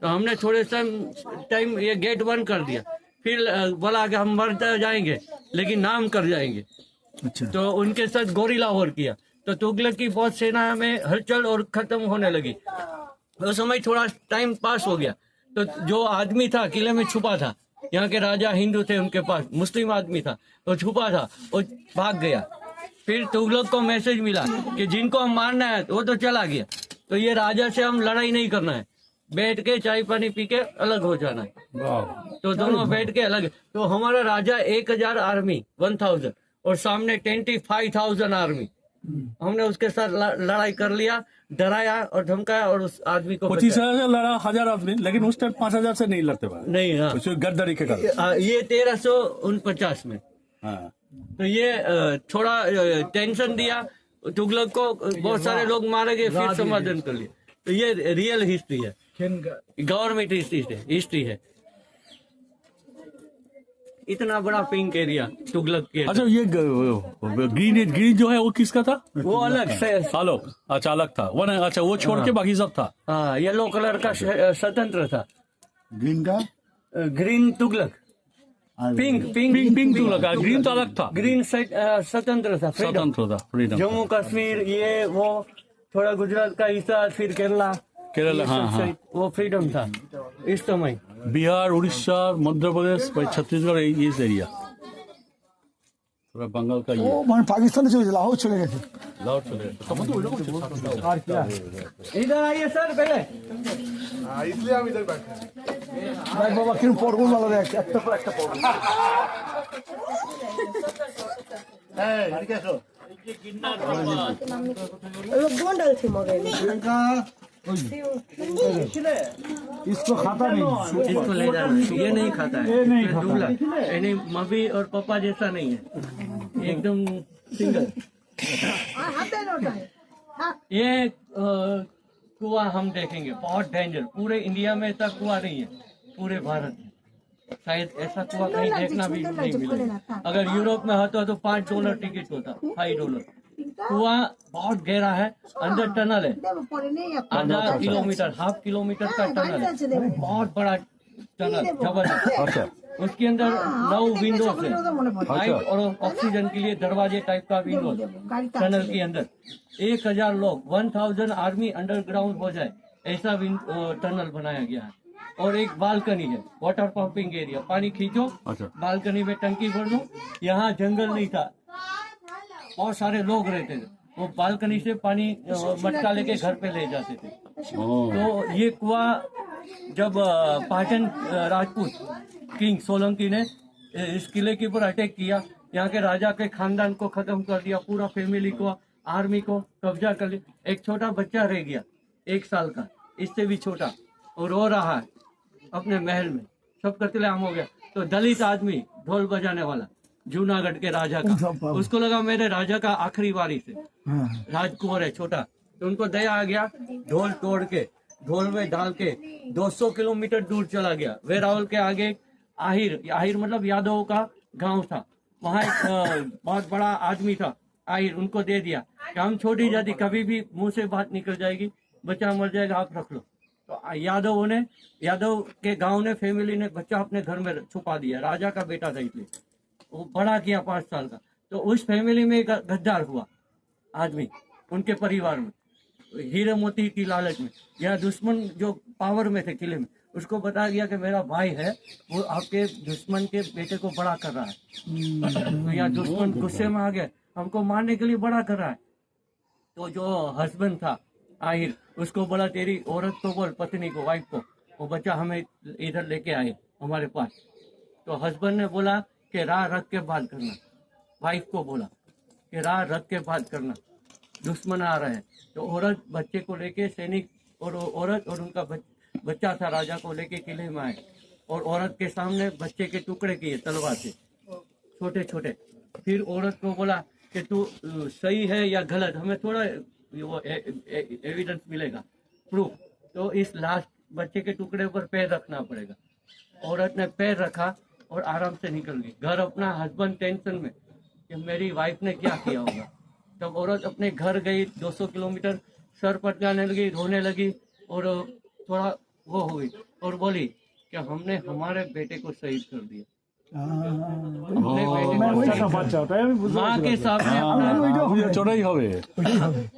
तो हमने थोड़े टाइम ये गेट बंद कर दिया। फिर बोला कि हम मर जाएंगे लेकिन नाम कर जाएंगे। तो उनके साथ गोरिल्ला वॉर किया। तो तुगलक की फौज सेना में हलचल और खत्म होने लगी। उस समय थोड़ा टाइम पास हो गया तो जो आदमी था किले में छुपा था, यहाँ के राजा हिंदू थे, उनके पास मुस्लिम आदमी था तो छुपा था, वो भाग गया। फिर तुगलक को मैसेज मिला कि जिनको हम मारना है वो तो चला गया, तो ये राजा से हम लड़ाई नहीं करना है, बैठ के चाय पानी पी के अलग हो जाना है। तो दोनों बैठ के अलग। तो हमारा राजा 1000 आर्मी 1000 और सामने 25,000 आर्मी, हमने उसके साथ लड़ाई कर लिया, डराया और धमकाया और उस आदमी को 25,000 से लड़ा 1000 आदमी, लेकिन उस टाइम 5,000 से नहीं लड़ते भाई, नहीं। हाँ, उसमें गद्दारी के कारण। ये 1349 में। हाँ, तो ये थोड़ा टेंशन दिया तुगलक को, बहुत सारे लोग मारे गए, फिर समाधान कर लिया। तो ये रियल हिस्ट्री है, गवर्नमेंट हिस्ट्री है। इतना बड़ा पिंक एरिया तुगलक के। अच्छा ये ग्रीन जो है वो किसका था? वो अलग से आलोक, अच्छा अलग था वो। अच्छा वो छोड़ के बाकी सब था। हाँ, येलो कलर का स्वतंत्र था। ग्रीन का green Tughlaq, pink Tughlaq, green तो अलग था। ग्रीन स्वतंत्र था, फ्रीडम। जम्मू कश्मीर ये वो, थोड़ा गुजरात का हिस्सा, फिर केरला। हाँ, वो फ्रीडम था इस समय। बिहार, उड़ीसा, मध्य प्रदेश, छत्तीसगढ़, ये एरिया थोड़ा बंगाल का। ये মানে পাকিস্তানে চলে গেছে, লাহোর চলে গেছে। लाहौर चले गए। আর কি इधर आइए सर पहले। इसलिए हम इधर बैठे हैं। দেখ বাবা কিরকম পরগল মালা দেখ, একটা পর একটা পরগল। लोग गोंडल थे मगर इसको खाता नहीं, इसको ले जाना, ये नहीं खाता है, ये नहीं खाता। दूल्हा यानी मम्मी और पापा जैसा नहीं है, एकदम सिंगल। ये कुआं हम देखेंगे, बहुत डेंजर, पूरे इंडिया में ऐसा कुआं नहीं है, पूरे भारत में शायद ऐसा कुआं कहीं देखना भी नहीं मिलेगा। अगर यूरोप में होता तो $5 टिकट होता, $5। कुआं बहुत गहरा है, अंदर टनल है, आधा किलोमीटर, हाफ किलोमीटर का टनल है, बहुत बड़ा टनल, जबरदस्त। उसके अंदर 9 विंडोज है, लाइट और ऑक्सीजन के लिए दरवाजे टाइप का विंडोज टनल के अंदर। 1000 लोग, 1000 आर्मी अंडरग्राउंड हो जाए ऐसा टनल बनाया गया है। और एक बालकनी है, वाटर पंपिंग एरिया, पानी खींचो, बालकनी में टंकी भर दो। यहाँ जंगल नहीं था, बहुत सारे लोग रहते थे, वो बालकनी से पानी मटका लेके घर पे ले जाते थे। तो ये कुआं जब पाटन राजपूत किंग सोलंकी ने इस किले के ऊपर अटैक किया, यहाँ के राजा के खानदान को खत्म कर दिया, पूरा फैमिली को, आर्मी को कब्जा कर लिया। एक छोटा बच्चा रह गया 1 साल का, इससे भी छोटा, और रो रहा है अपने महल में, सब कत्लेआम हो गया। तो दलित आदमी ढोल बजाने वाला, जूनागढ़ के राजा का, उसको लगा मेरे राजा का आखिरी वारिस है, राजकुंवर है छोटा, तो उनको दया आ गया, ढोल तोड़ के ढोल में डाल के 200 किलोमीटर दूर चला गया। वेरावल के आगे आहिर मतलब यादव का गांव था, वहाँ एक बहुत बड़ा आदमी था आहिर, उनको दे दिया कि हम छोटी जाति, कभी भी मुंह से बात निकल जाएगी, बच्चा मर जाएगा, आप रख लो। तो यादव के गांव ने, फैमिली ने बच्चा अपने घर में छुपा दिया, राजा का बेटा था इसलिए, वो बड़ा किया 5 साल का। तो उस फैमिली में एक गद्दार हुआ आदमी, उनके परिवार में, हीरे मोती की लालच में, यहाँ दुश्मन जो पावर में थे किले में, उसको बता दिया कि मेरा भाई है, वो आपके दुश्मन के बेटे को बड़ा कर रहा है। तो यहाँ दुश्मन गुस्से में आ गया, हमको मारने के लिए बड़ा कर रहा है। तो जो हस्बैंड था आहिर, उसको बोला तेरी औरत को बोल, पत्नी को, वाइफ को, वो बच्चा हमें इधर लेके आए हमारे पास। तो हस्बैंड ने बोला कि राह रख के बात करना, वाइफ को बोला कि राह रख के बात करना, दुश्मन आ रहे हैं। तो औरत बच्चे को लेके, सैनिक और औरत और उनका बच्चा था, राजा को लेके किले में आए, और औरत के सामने बच्चे के टुकड़े किए तलवार से, छोटे छोटे। फिर औरत को बोला कि तू सही है या गलत, हमें थोड़ा वो एविडेंस मिलेगा, प्रूफ। तो इस लास्ट बच्चे के टुकड़े पर पैर रखना पड़ेगा। औरत ने पैर रखा और आराम से निकल गई घर। अपना हस्बैंड टेंशन में कि मेरी वाइफ ने क्या किया होगा। तब औरत अपने घर गई, 200 किलोमीटर, सर पटकाने लगी, रोने लगी, और थोड़ा वो हो गई और बोली कि हमने हमारे बेटे को शहीद कर दिया। अपने बेटे को माँ के सामने,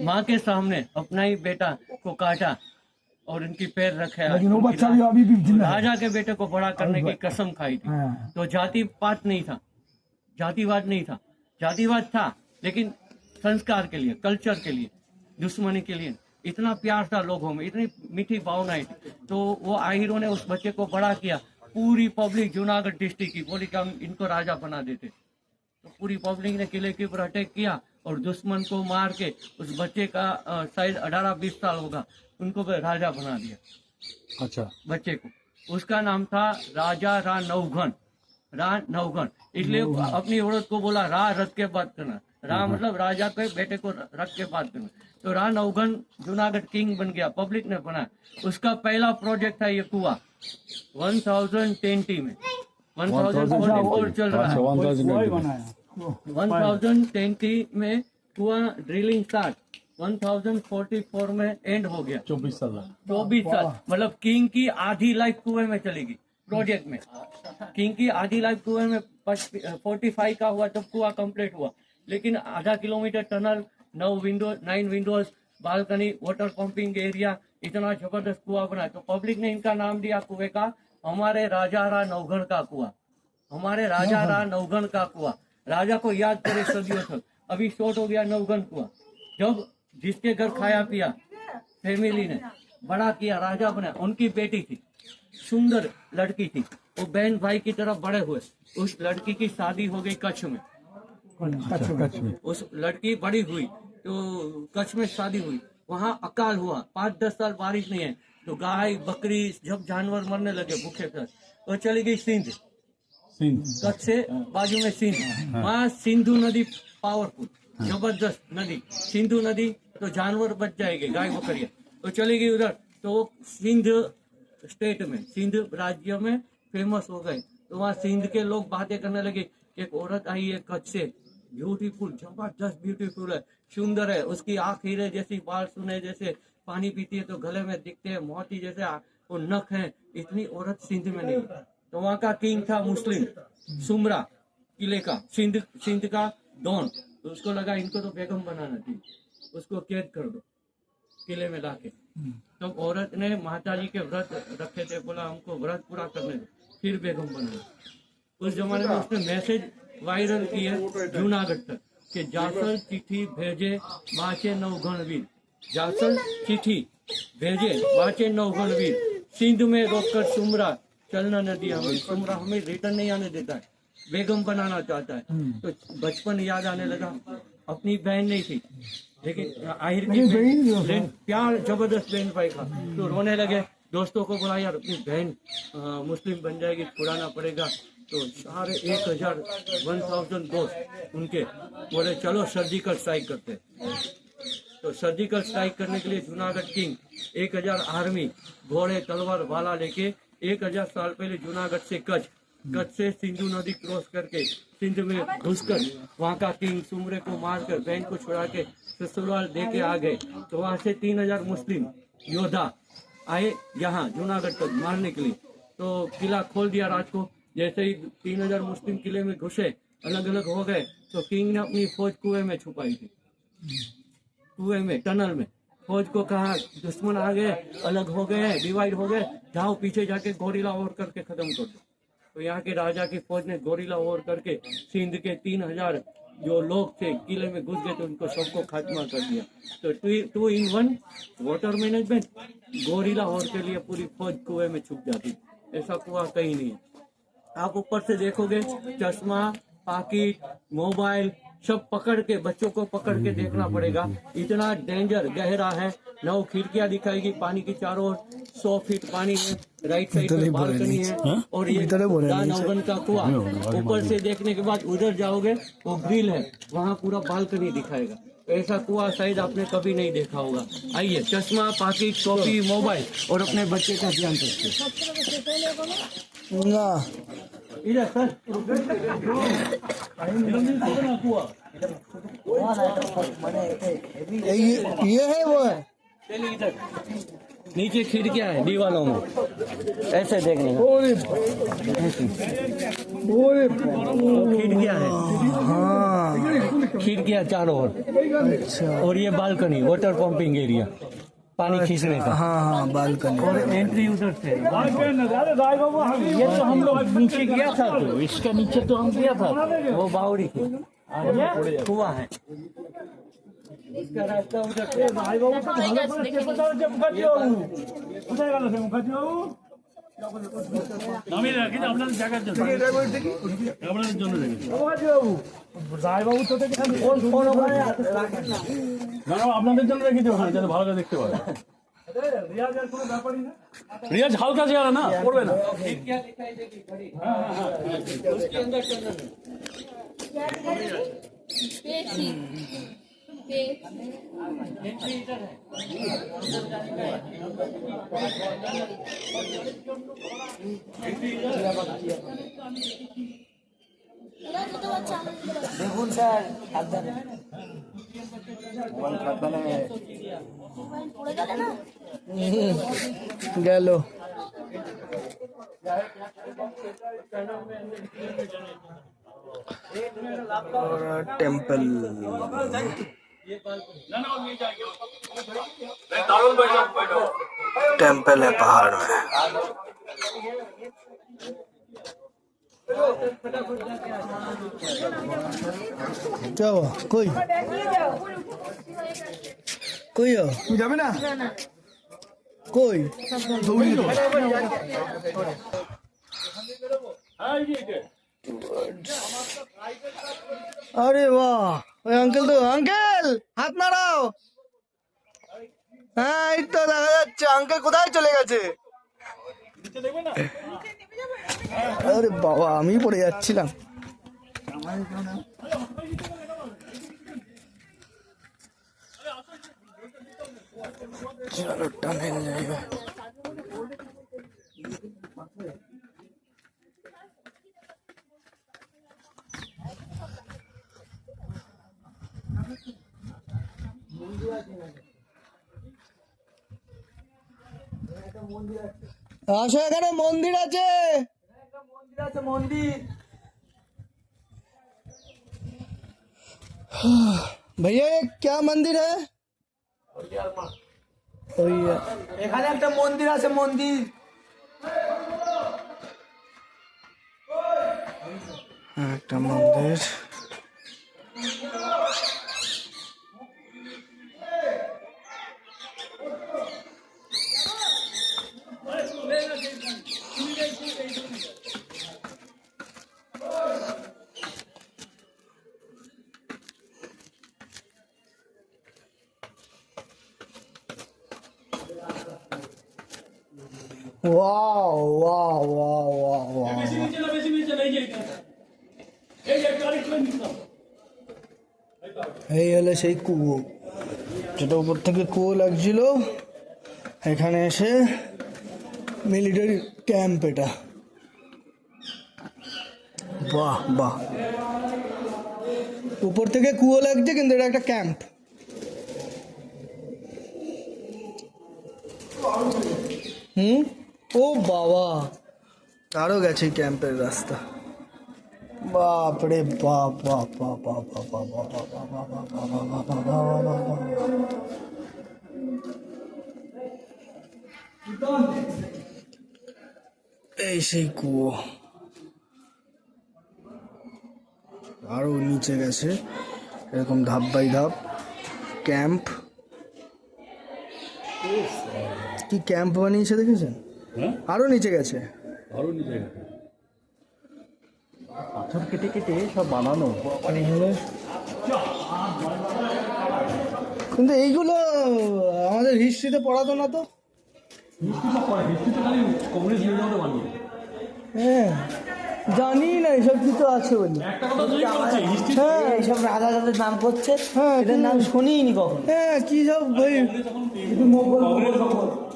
माँ के सामने अपना ही बेटा को काटा, और उनकी पैर रखे, लेकिन वो बच्चा भी अभी भी जिंदा है। राजा के बेटे को बड़ा करने की कसम खाई थी। हाँ। तो जातिवाद नहीं था, जातिवाद नहीं था, जातिवाद था लेकिन संस्कार के लिए, कल्चर के लिए, दुश्मनी के लिए। इतना प्यार था लोगों में, इतनी मीठी भावनाएं थी। तो वो आहिरों ने उस बच्चे को बड़ा किया। पूरी पब्लिक जूनागढ़ डिस्ट्रिक्ट की बोली कि हम इनको राजा बना देते। तो पूरी पब्लिक ने किले के ऊपर अटैक किया और दुश्मन को मार के उस बच्चे का शायद 18-20 साल होगा, उनको राजा बना दिया। अच्छा, बच्चे को, उसका नाम था राजा रा नौघन, रा नौघन। इसलिए अपनी औरत को बोला रा रख के बात करना, रा मतलब राजा के बेटे को रख के बात करना। तो रा नौघन जूनागढ़ किंग बन गया, पब्लिक ने बनाया। उसका पहला प्रोजेक्ट था ये कुआ 1010 में, 1044 चल रहा है। 1010 में कुआ ड्रिलिंग स्टार्ट, 1044 में एंड हो गया। 24 साल 24 साल मतलब किंग की आधी लाइफ कुएं में चलेगी प्रोजेक्ट में। किंग की आधी लाइफ कुएं में 45 का हुआ तब कुआ कंप्लीट हुआ। लेकिन आधा kilometre tunnel, 9 Windows, balcony, water pumping area, इतना जबरदस्त कुआ बना। तो पब्लिक ने इनका नाम दिया कुएं का हमारे राजा रा नौघन का कुआ, हमारे राजा रा नौघन का कुआ। राजा को याद करे सदियों तक। अभी शॉर्ट हो गया नौघन कुआ। जब जिसके घर खाया पिया फैमिली ने बड़ा किया, राजा बना। उनकी बेटी थी, सुंदर लड़की थी, वो बहन भाई की तरफ बड़े हुए। उस लड़की की शादी हो गई कच्छ में। उस लड़की बड़ी हुई तो कच्छ में शादी हुई। वहाँ अकाल हुआ, 5-10 साल बारिश नहीं है। तो गाय बकरी जब जानवर मरने लगे भूखे प्यास, वो चली गई सिंध। कच्छ से बाजू में सिंध, वहाँ सिंधु नदी पावरफुल, जबरदस्त नदी, सिंधु नदी। तो जानवर बच जाएंगे, गाय बकरियां। तो चली गई उधर। तो सिंध स्टेट में, सिंध राज्य में फेमस हो गए। तो वहाँ सिंध के लोग बातें करने लगे। एक औरत आई है कच्छ से, ब्यूटीफुल, जबरदस्त ब्यूटीफुल है, सुंदर है। उसकी आँख हीरे जैसी, बाल सुने जैसे, पानी पीती है तो गले में दिखते हैं मोती जैसे, वो नख है। इतनी औरत सिंध में नहीं। तो वहाँ का किंग था मुस्लिम, सुमरा किले का, सिंध का डॉन। तो उसको लगा इनको तो बेगम बनाना चाहिए, उसको कैद कर दो किले में लाके। तो औरत ने माता जी के व्रत रखे थे, बोला हमको व्रत पूरा करने दो, फिर बेगम बनाना। उस जमाने में उसने मैसेज वायरल किए जूनागढ़ तक कि जासल चिट्ठी भेजे बाचे नौघन वीर, जासल चिट्ठी भेजे बाचे नौघन वीर, सिंध में रोककर सुमरा चलना नदी हमें, सुमरा हमें रिटर्न नहीं आने देता है, बेगम बनाना चाहता है। तो बचपन याद आने लगा। अपनी बहन नहीं थी लेकिन आहिर की बहन, प्यार जबरदस्त बहन भाई का। तो रोने लगे, दोस्तों को बोला यार अपनी बहन मुस्लिम बन जाएगी, छुड़ाना पड़ेगा। तो सारे 1000 दोस्त उनके बोले चलो सर्जिकल स्ट्राइक करते। तो सर्जिकल स्ट्राइक करने के लिए जूनागढ़ किंग 1000 आर्मी, घोड़े, तलवार, भाला लेके 1000 साल पहले जूनागढ़ से कच्छ से सिंधु नदी क्रॉस करके सिंध में घुसकर वहाँ का किंग सुमरे को मारकर बहन को छुड़ा के ससुराल दे के आ गए। तो वहाँ से 3000 मुस्लिम योद्धा आए यहाँ जूनागढ़ तक मारने के लिए। तो किला खोल दिया रात को। जैसे ही 3000 मुस्लिम किले में घुसे, अलग अलग हो गए, तो किंग ने अपनी फौज कुएं में छुपाई थी, कुएं में, टनल में। फौज को कहा दुश्मन आ गए, अलग हो गए, डिवाइड हो गए, जाओ पीछे जाके गोरिल्ला वॉर करके खत्म कर दो। तो यहाँ के राजा की फौज ने गोरिल्ला वॉर करके सिंध के 3000 जो लोग थे किले में घुस गए, तो उनको सबको खात्मा कर दिया। तो 2 in 1 water management, gorilla war के लिए पूरी फौज कुएं में छुप जाती। ऐसा कुआ कहीं नहीं है। आप ऊपर से देखोगे चश्मा, पाकिट, मोबाइल सब पकड़ के, बच्चों को पकड़ के देखना पड़ेगा। इतना डेंजर गहरा है। 9 खिड़कियां दिखाएगी पानी की चारों ओर, 100 फीट पानी है, राइट साइड में बालकनी है। और ये नौगन का कुआ, ऊपर से देखने के बाद उधर जाओगे वो ग्रिल है, वहाँ पूरा बालकनी दिखाएगा। ऐसा कुआ शायद आपने कभी नहीं देखा होगा। आइए, चश्मा, पाकिट, टोपी, मोबाइल और अपने बच्चे का ध्यान रखिए। इधर सर, ये है वो है। चलिए इधर नीचे खिड़कियां है दीवारों में, ऐसे देखने का खिड़कियां है। हाँ, खिड़कियां चारों ओर। और ये बालकनी, वाटर पंपिंग एरिया। पानी खींचने का। हाँ हाँ बालकनी। और एंट्री उधर से। अरे राय बाबू ये तो हम लोग नीचे गया था, तो इसका नीचे तो हम गया था, वो बावड़ी के कुआ है। इसका रास्ता उधर से। রায় বাবু তো ভালো করে চেপে ধরে যে মুখার্জি বাবু কোথায় গেল সে মুখার্জি বাবু? আমি রাখি আপনাদের জায়গার জন্য, আপনাদের জন্য রেখেছি মুখার্জি বাবু। রায় বাবু তো থেকে কোন ওখানে রাখেন না, না আপনাদের জন্য রেখেছি ওখানে, যাতে ভালো করে দেখতে পারে। রিয়াজ আর কোনো ব্যাপারই না, রিয়াজ হালকা চেয়ারা না, করবে না। দেখুন স্যার, সাবধানে গেল। टेम्पल टेम्पल है पहाड़ में। क्या हुआ? कोई कोई हो जाबे ना कोई अरे वाह, ওই আঙ্কেল তো, আঙ্কেল হাত নাড়াও। হ্যাঁ এই তো দেখা যাচ্ছে, আঙ্কেল কোথায় চলে গেছে? আরে বাবা, আমি পড়ে যাচ্ছিলাম। চলো টানেল যাইবা। আসো, এখানে মন্দির আছে। মন্দির भैया ये क्या मंदिर है? এখানে একটা মন্দির আছে, মন্দির। একটা মন্দির। वाह वाह वाह वाह वाह, এই হলো সেই কুয়ো, যেটা উপর থেকে কুয়ো লাগছিল। এখানে এসে মিলিটারি ক্যাম্প এটা। বাহ বাহ, উপর থেকে কুয়ো লাগছে কিন্তু এটা একটা ক্যাম্প। ও বাবা, আরো গেছে ক্যাম্পের রাস্তা। বাপ রে বাপ বাপ বাপ বাপ বাপ বাপ বাপ বাপ বাপ বাপ বাপ বাপ। এই সেই কুয়ো, আরো নিচে গেছে এরকম ধাপ বাই ধাপ ক্যাম্প। কি ক্যাম্প বানিয়েছে দেখেছেন? আরো নিচে গেছে, আরো নিচে গেছে। পাথর কেটে কেটে সব বানানো। কিন্তু এইগুলো আমাদের হিস্ট্রিতে পড়াতো না তো। হ্যাঁ জানি না এসব কিছু আছে বলে। হ্যাঁ, এইসব রাজা যাদের নাম করছে, হ্যাঁ এদের নাম শুনিনি কখন। হ্যাঁ কি সব ভাই।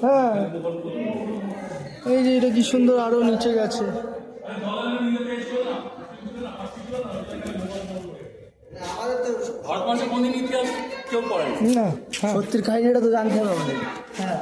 হ্যাঁ এই যে এটা কি সুন্দর, আরো নিচে গেছে। ভারতবর্ষের কোনদিন ইতিহাস কেউ পড়েনি না, সত্যির কাহিনীটা তো জানতে হবে আমাদের। হ্যাঁ।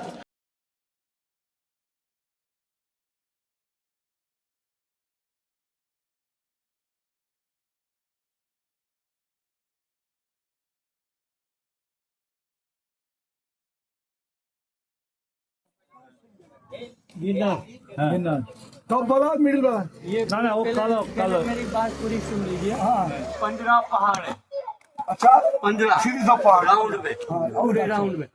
गिरनार टॉप वाला मिडिल वाला ये ना वो पहले मेरी बात पूरी सुन लीजिए। हाँ 15 पहाड़ है। अच्छा 15 सीरीज ऑफ पहाड़ राउंड में, पूरे राउंड में।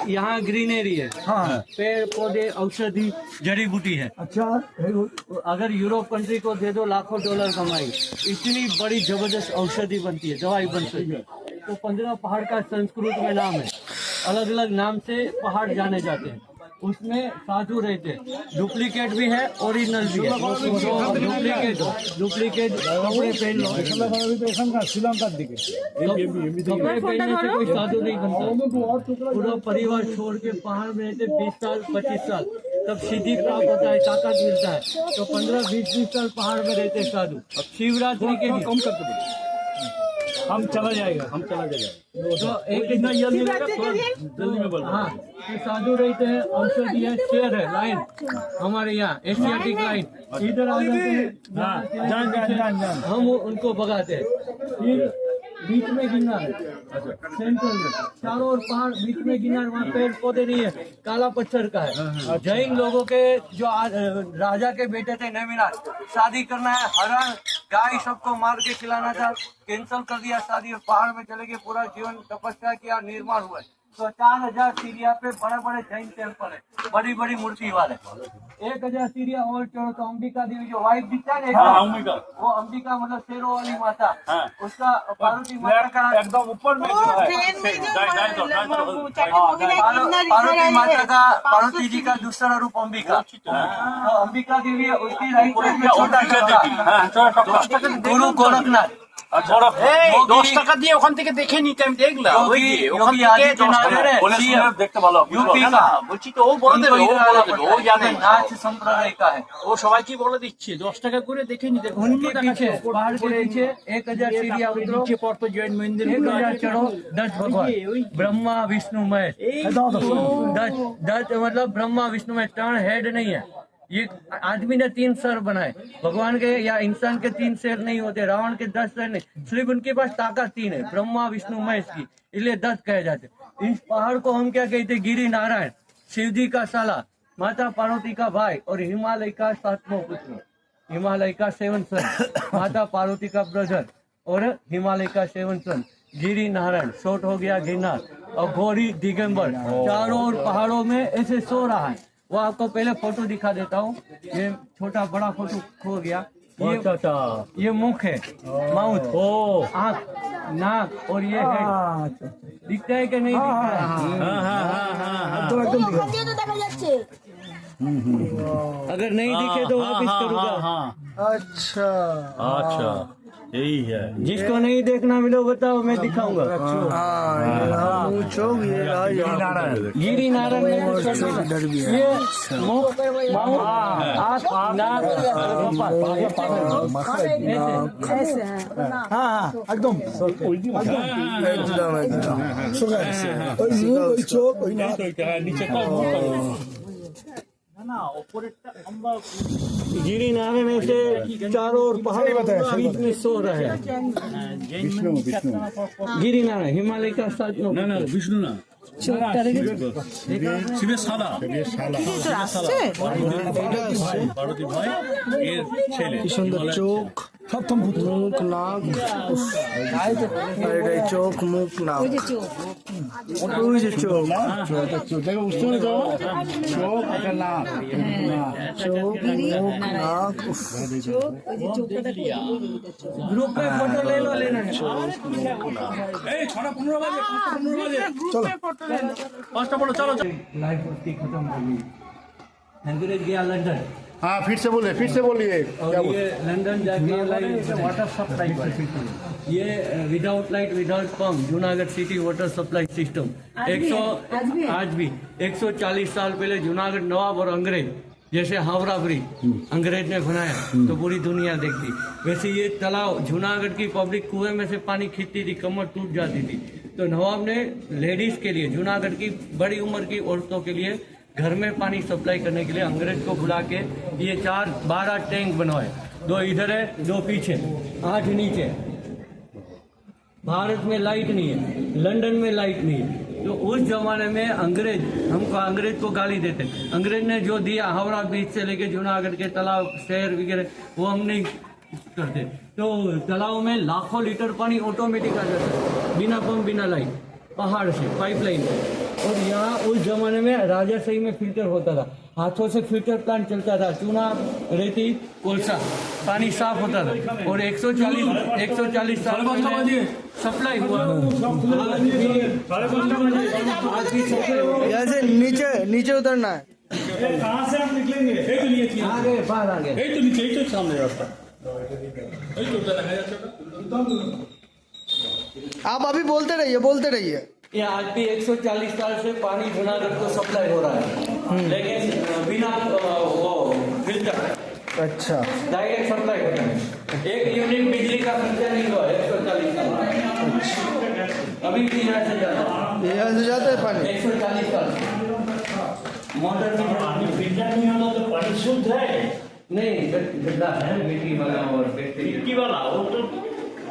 यहाँ ग्रीनरी है, हाँ पेड़ पौधे, औषधि, जड़ी बूटी है। अच्छा वेरी गुड अगर यूरोप कंट्री को दे दो लाखों डॉलर कमाई, इतनी बड़ी जबरदस्त औषधि बनती है, दवाई बन सकती है। तो 15 पहाड़ का संस्कृत में नाम है, अलग अलग नाम से पहाड़ जाने जाते हैं। उसमें साधु रहते हैं, डुप्लीकेट भी है, ओरिजिनल भी है। डुप्लीकेट कपड़े पहन लो, श्रीलंका दिखे कपड़े पहनने से कोई साधु नहीं बनता। पूरा परिवार छोड़ के पहाड़ में रहते 20 साल 25 साल, तब सिद्धि प्राप्त होता है, ताकत मिलता है। तो 15-20 साल पहाड़ में रहते साधु। शिवरात्रि के दिन हम चला जाएगा तो एक इतना जल्दी जल्दी में बोल। हाँ ये साधु रहते हैं, औषधि है, शेर है, लाइन हमारे यहाँ एशियाटिक लाइन, इधर आ जाते हैं, जान हम उनको भगाते हैं। फिर बीच में गिरनार है, सेंट्रल में, चारों ओर पहाड़, बीच में गिरनार, वहाँ पेड़ पौधे नहीं है, काला पत्थर का है। जैन लोगों के जो राजा के बेटे थे नैमिनाथ, शादी करना है, हरण गाय सबको मार के खिलाना था, कैंसल कर दिया शादी, पहाड़ में चले गए, पूरा जीवन तपस्या किया, निर्माण हुआ। तो 4000 सीढ़िया पे बड़े बड़े जैन टेम्पल है, बड़ी बड़ी मूर्ति वाले। 1000 सीढ़िया और चढ़ो तो अंबिका देवी जो व्हाइट दिखता है ना, वो अंबिका मतलब शेरों वाली माता, उसका पार्वती माता का एकदम ऊपर में पार्वती माता का, पार्वती जी का दूसरा रूप अंबिका। तो अंबिका देवी है, उसकी राइट साइड में छोटा गुरु गोरखनाथ। 10 টাকা দিয়ে ওখান থেকে দেখে নিতাম, দেখলাম ওই যে ওখান থেকে 10 টাকা দেখতে ভালো यूपी का বলছি তো ও বলে দেবে, ও বলে দেবে, ও জানে। नाच संप्रदाय का है। ও সবাইকে বলে দিচ্ছে 10 টাকা করে দেখে নিতে। उनके पीछे पहाड़ के पीछे 1000 सीढ़ियाँ उतरो, नीचे पड़तो जैन मंदिर, 1000 चढ़ो, 10 भगवान, ब्रह्मा विष्णु महेश। 10 मतलब ब्रह्मा विष्णु महेश, 3 हेड नहीं है। ये आदमी ने 3 सर बनाए, भगवान के या इंसान के 3 सर नहीं होते, रावण के 10 सर नहीं, सिर्फ उनके पास ताकत 3 है, ब्रह्मा विष्णु महेश की, इसलिए 10 कहे जाते। इस पहाड़ को हम क्या कहते, गिरी नारायण, शिव जी का साला, माता पार्वती का भाई, और हिमालय का 7वां पुत्र, हिमालय का 7 सन, माता पार्वती का ब्रदर, और हिमालय का 7 सन, गिरी नारायण, शॉर्ट हो गया गिरनार, और गौरी दिगंबर, चारों ओर पहाड़ों में ऐसे सो रहा है। वो आपको पहले फोटो दिखा देता हूँ, ये छोटा बड़ा फोटो खो गया। ये मुख है, माउथ, आँख, नाक, और ये हेड। दिखता है कि नहीं दिखता है? अगर नहीं दिखे तो वापिस करूँगा। अच्छा यही है। जिसको नहीं देखना मिले बताओ, मैं दिखाऊंगा। गिरी नारायण ये मुख, माउथ, आँख, नाक, ऐसे हैं हाँ एकदम चोक না ওপরেরটা আমরা गिरी नारायण ऐसे चारों ओर पहाड़ बीच में सो रहे हैं। गिरी नारायण हिमालय का 7वां, না না বিষ্ণু না, শিবের সালা, পার্বতী ভাই এর ছেলে। কি সুন্দর চোখ, মুখ, নাক, এটাই চোখ, মুখ, নাক, ওই যে চোখ, দেখো বুঝতে পেরেছো, চোখ একটা নাক, চোখ, মুখ, নাক, ग्रुप में फोटो ले लो, लेना है। এই 6:15 বাজে, 5:15 বাজে, চলো 5টা বলো, চলো। लाइफ उसकी खत्म हो गई। अंग्रेज गया लंदन, हाँ फिर से बोलिए और क्या ये लंदन जाके वाटर सप्लाई पर, ये without light without pump, Junagadh city water supply system. आज भी 140 साल पहले जूनागढ़ नवाब और अंग्रेज, जैसे हावड़ा ब्रिज अंग्रेज ने बनाया तो पूरी दुनिया देखती, वैसे ये तालाब जूनागढ़ की पब्लिक कुएं में से पानी खींचती थी, कमर टूट जाती थी। तो नवाब ने लेडीज के लिए, जूनागढ़ की बड़ी उम्र की औरतों के लिए घर में पानी सप्लाई करने के लिए अंग्रेज को बुला के ये 12 टैंक बनवाए, 2 इधर है 2 पीछे, 8 नीचे। भारत में लाइट नहीं है, लंदन में लाइट नहीं है, तो उस जमाने में अंग्रेज को गाली देते। अंग्रेज ने जो दिया हावड़ा बीच से लेके जूनागढ़ के तालाब शहर वगैरह वो हम नहीं करते। तो तालाब में लाखों लीटर पानी ऑटोमेटिक आ जाता है, बिना पंप बिना लाइन, पहाड़ से पाइपलाइन। और यहाँ उस जमाने में राजाशाही में फिल्टर होता था, हाथों से फिल्टर प्लांट चलता था, चूना रेती कोलसा, पानी साफ होता था। और 140 साल में सप्लाई हुआ। यहाँ से नीचे उतरना है। कहाँ से आप निकलेंगे? आगे बाहर आ गए। तो नीचे तो सामने रास्ता। आप अभी बोलते रहिए। ये आज भी 140 साल से पानी जूनागढ़ को सप्लाई हो रहा है, लेकिन बिना वो फिल्टर। अच्छा, डायरेक्ट सप्लाई होता है। एक यूनिट बिजली का खर्चा नहीं हुआ 140 साल। अभी भी यहाँ से जाता है पानी 140 साल। मोटर में फिल्टर नहीं होता तो पानी शुद्ध है नहीं, गड्ढा है मिट्टी वाला और मिट्टी वाला, वो तो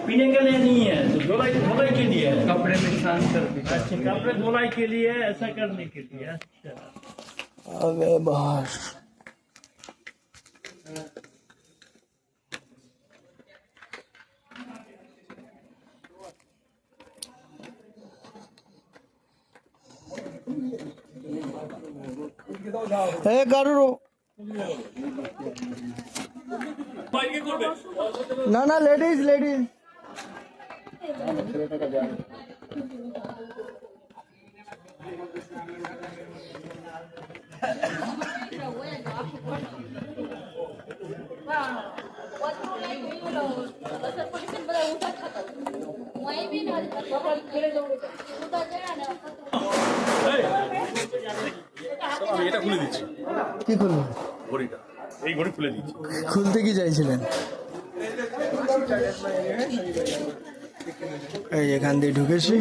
पीने के लिए नहीं है, तो धोलाई के लिए है। कपड़े में छान कर। अच्छा, कपड़े धोलाई के लिए, ऐसा करने के लिए। अच्छा, अबे बाहर गारू ना लेडीज এটা খুলে দিচ্ছি। কি খুলবে? ঘড়িটা, এই ঘড়ি খুলে দিচ্ছি। খুলতে কি চাইছিলেন? এই এখান দিয়ে ঢুকেছি।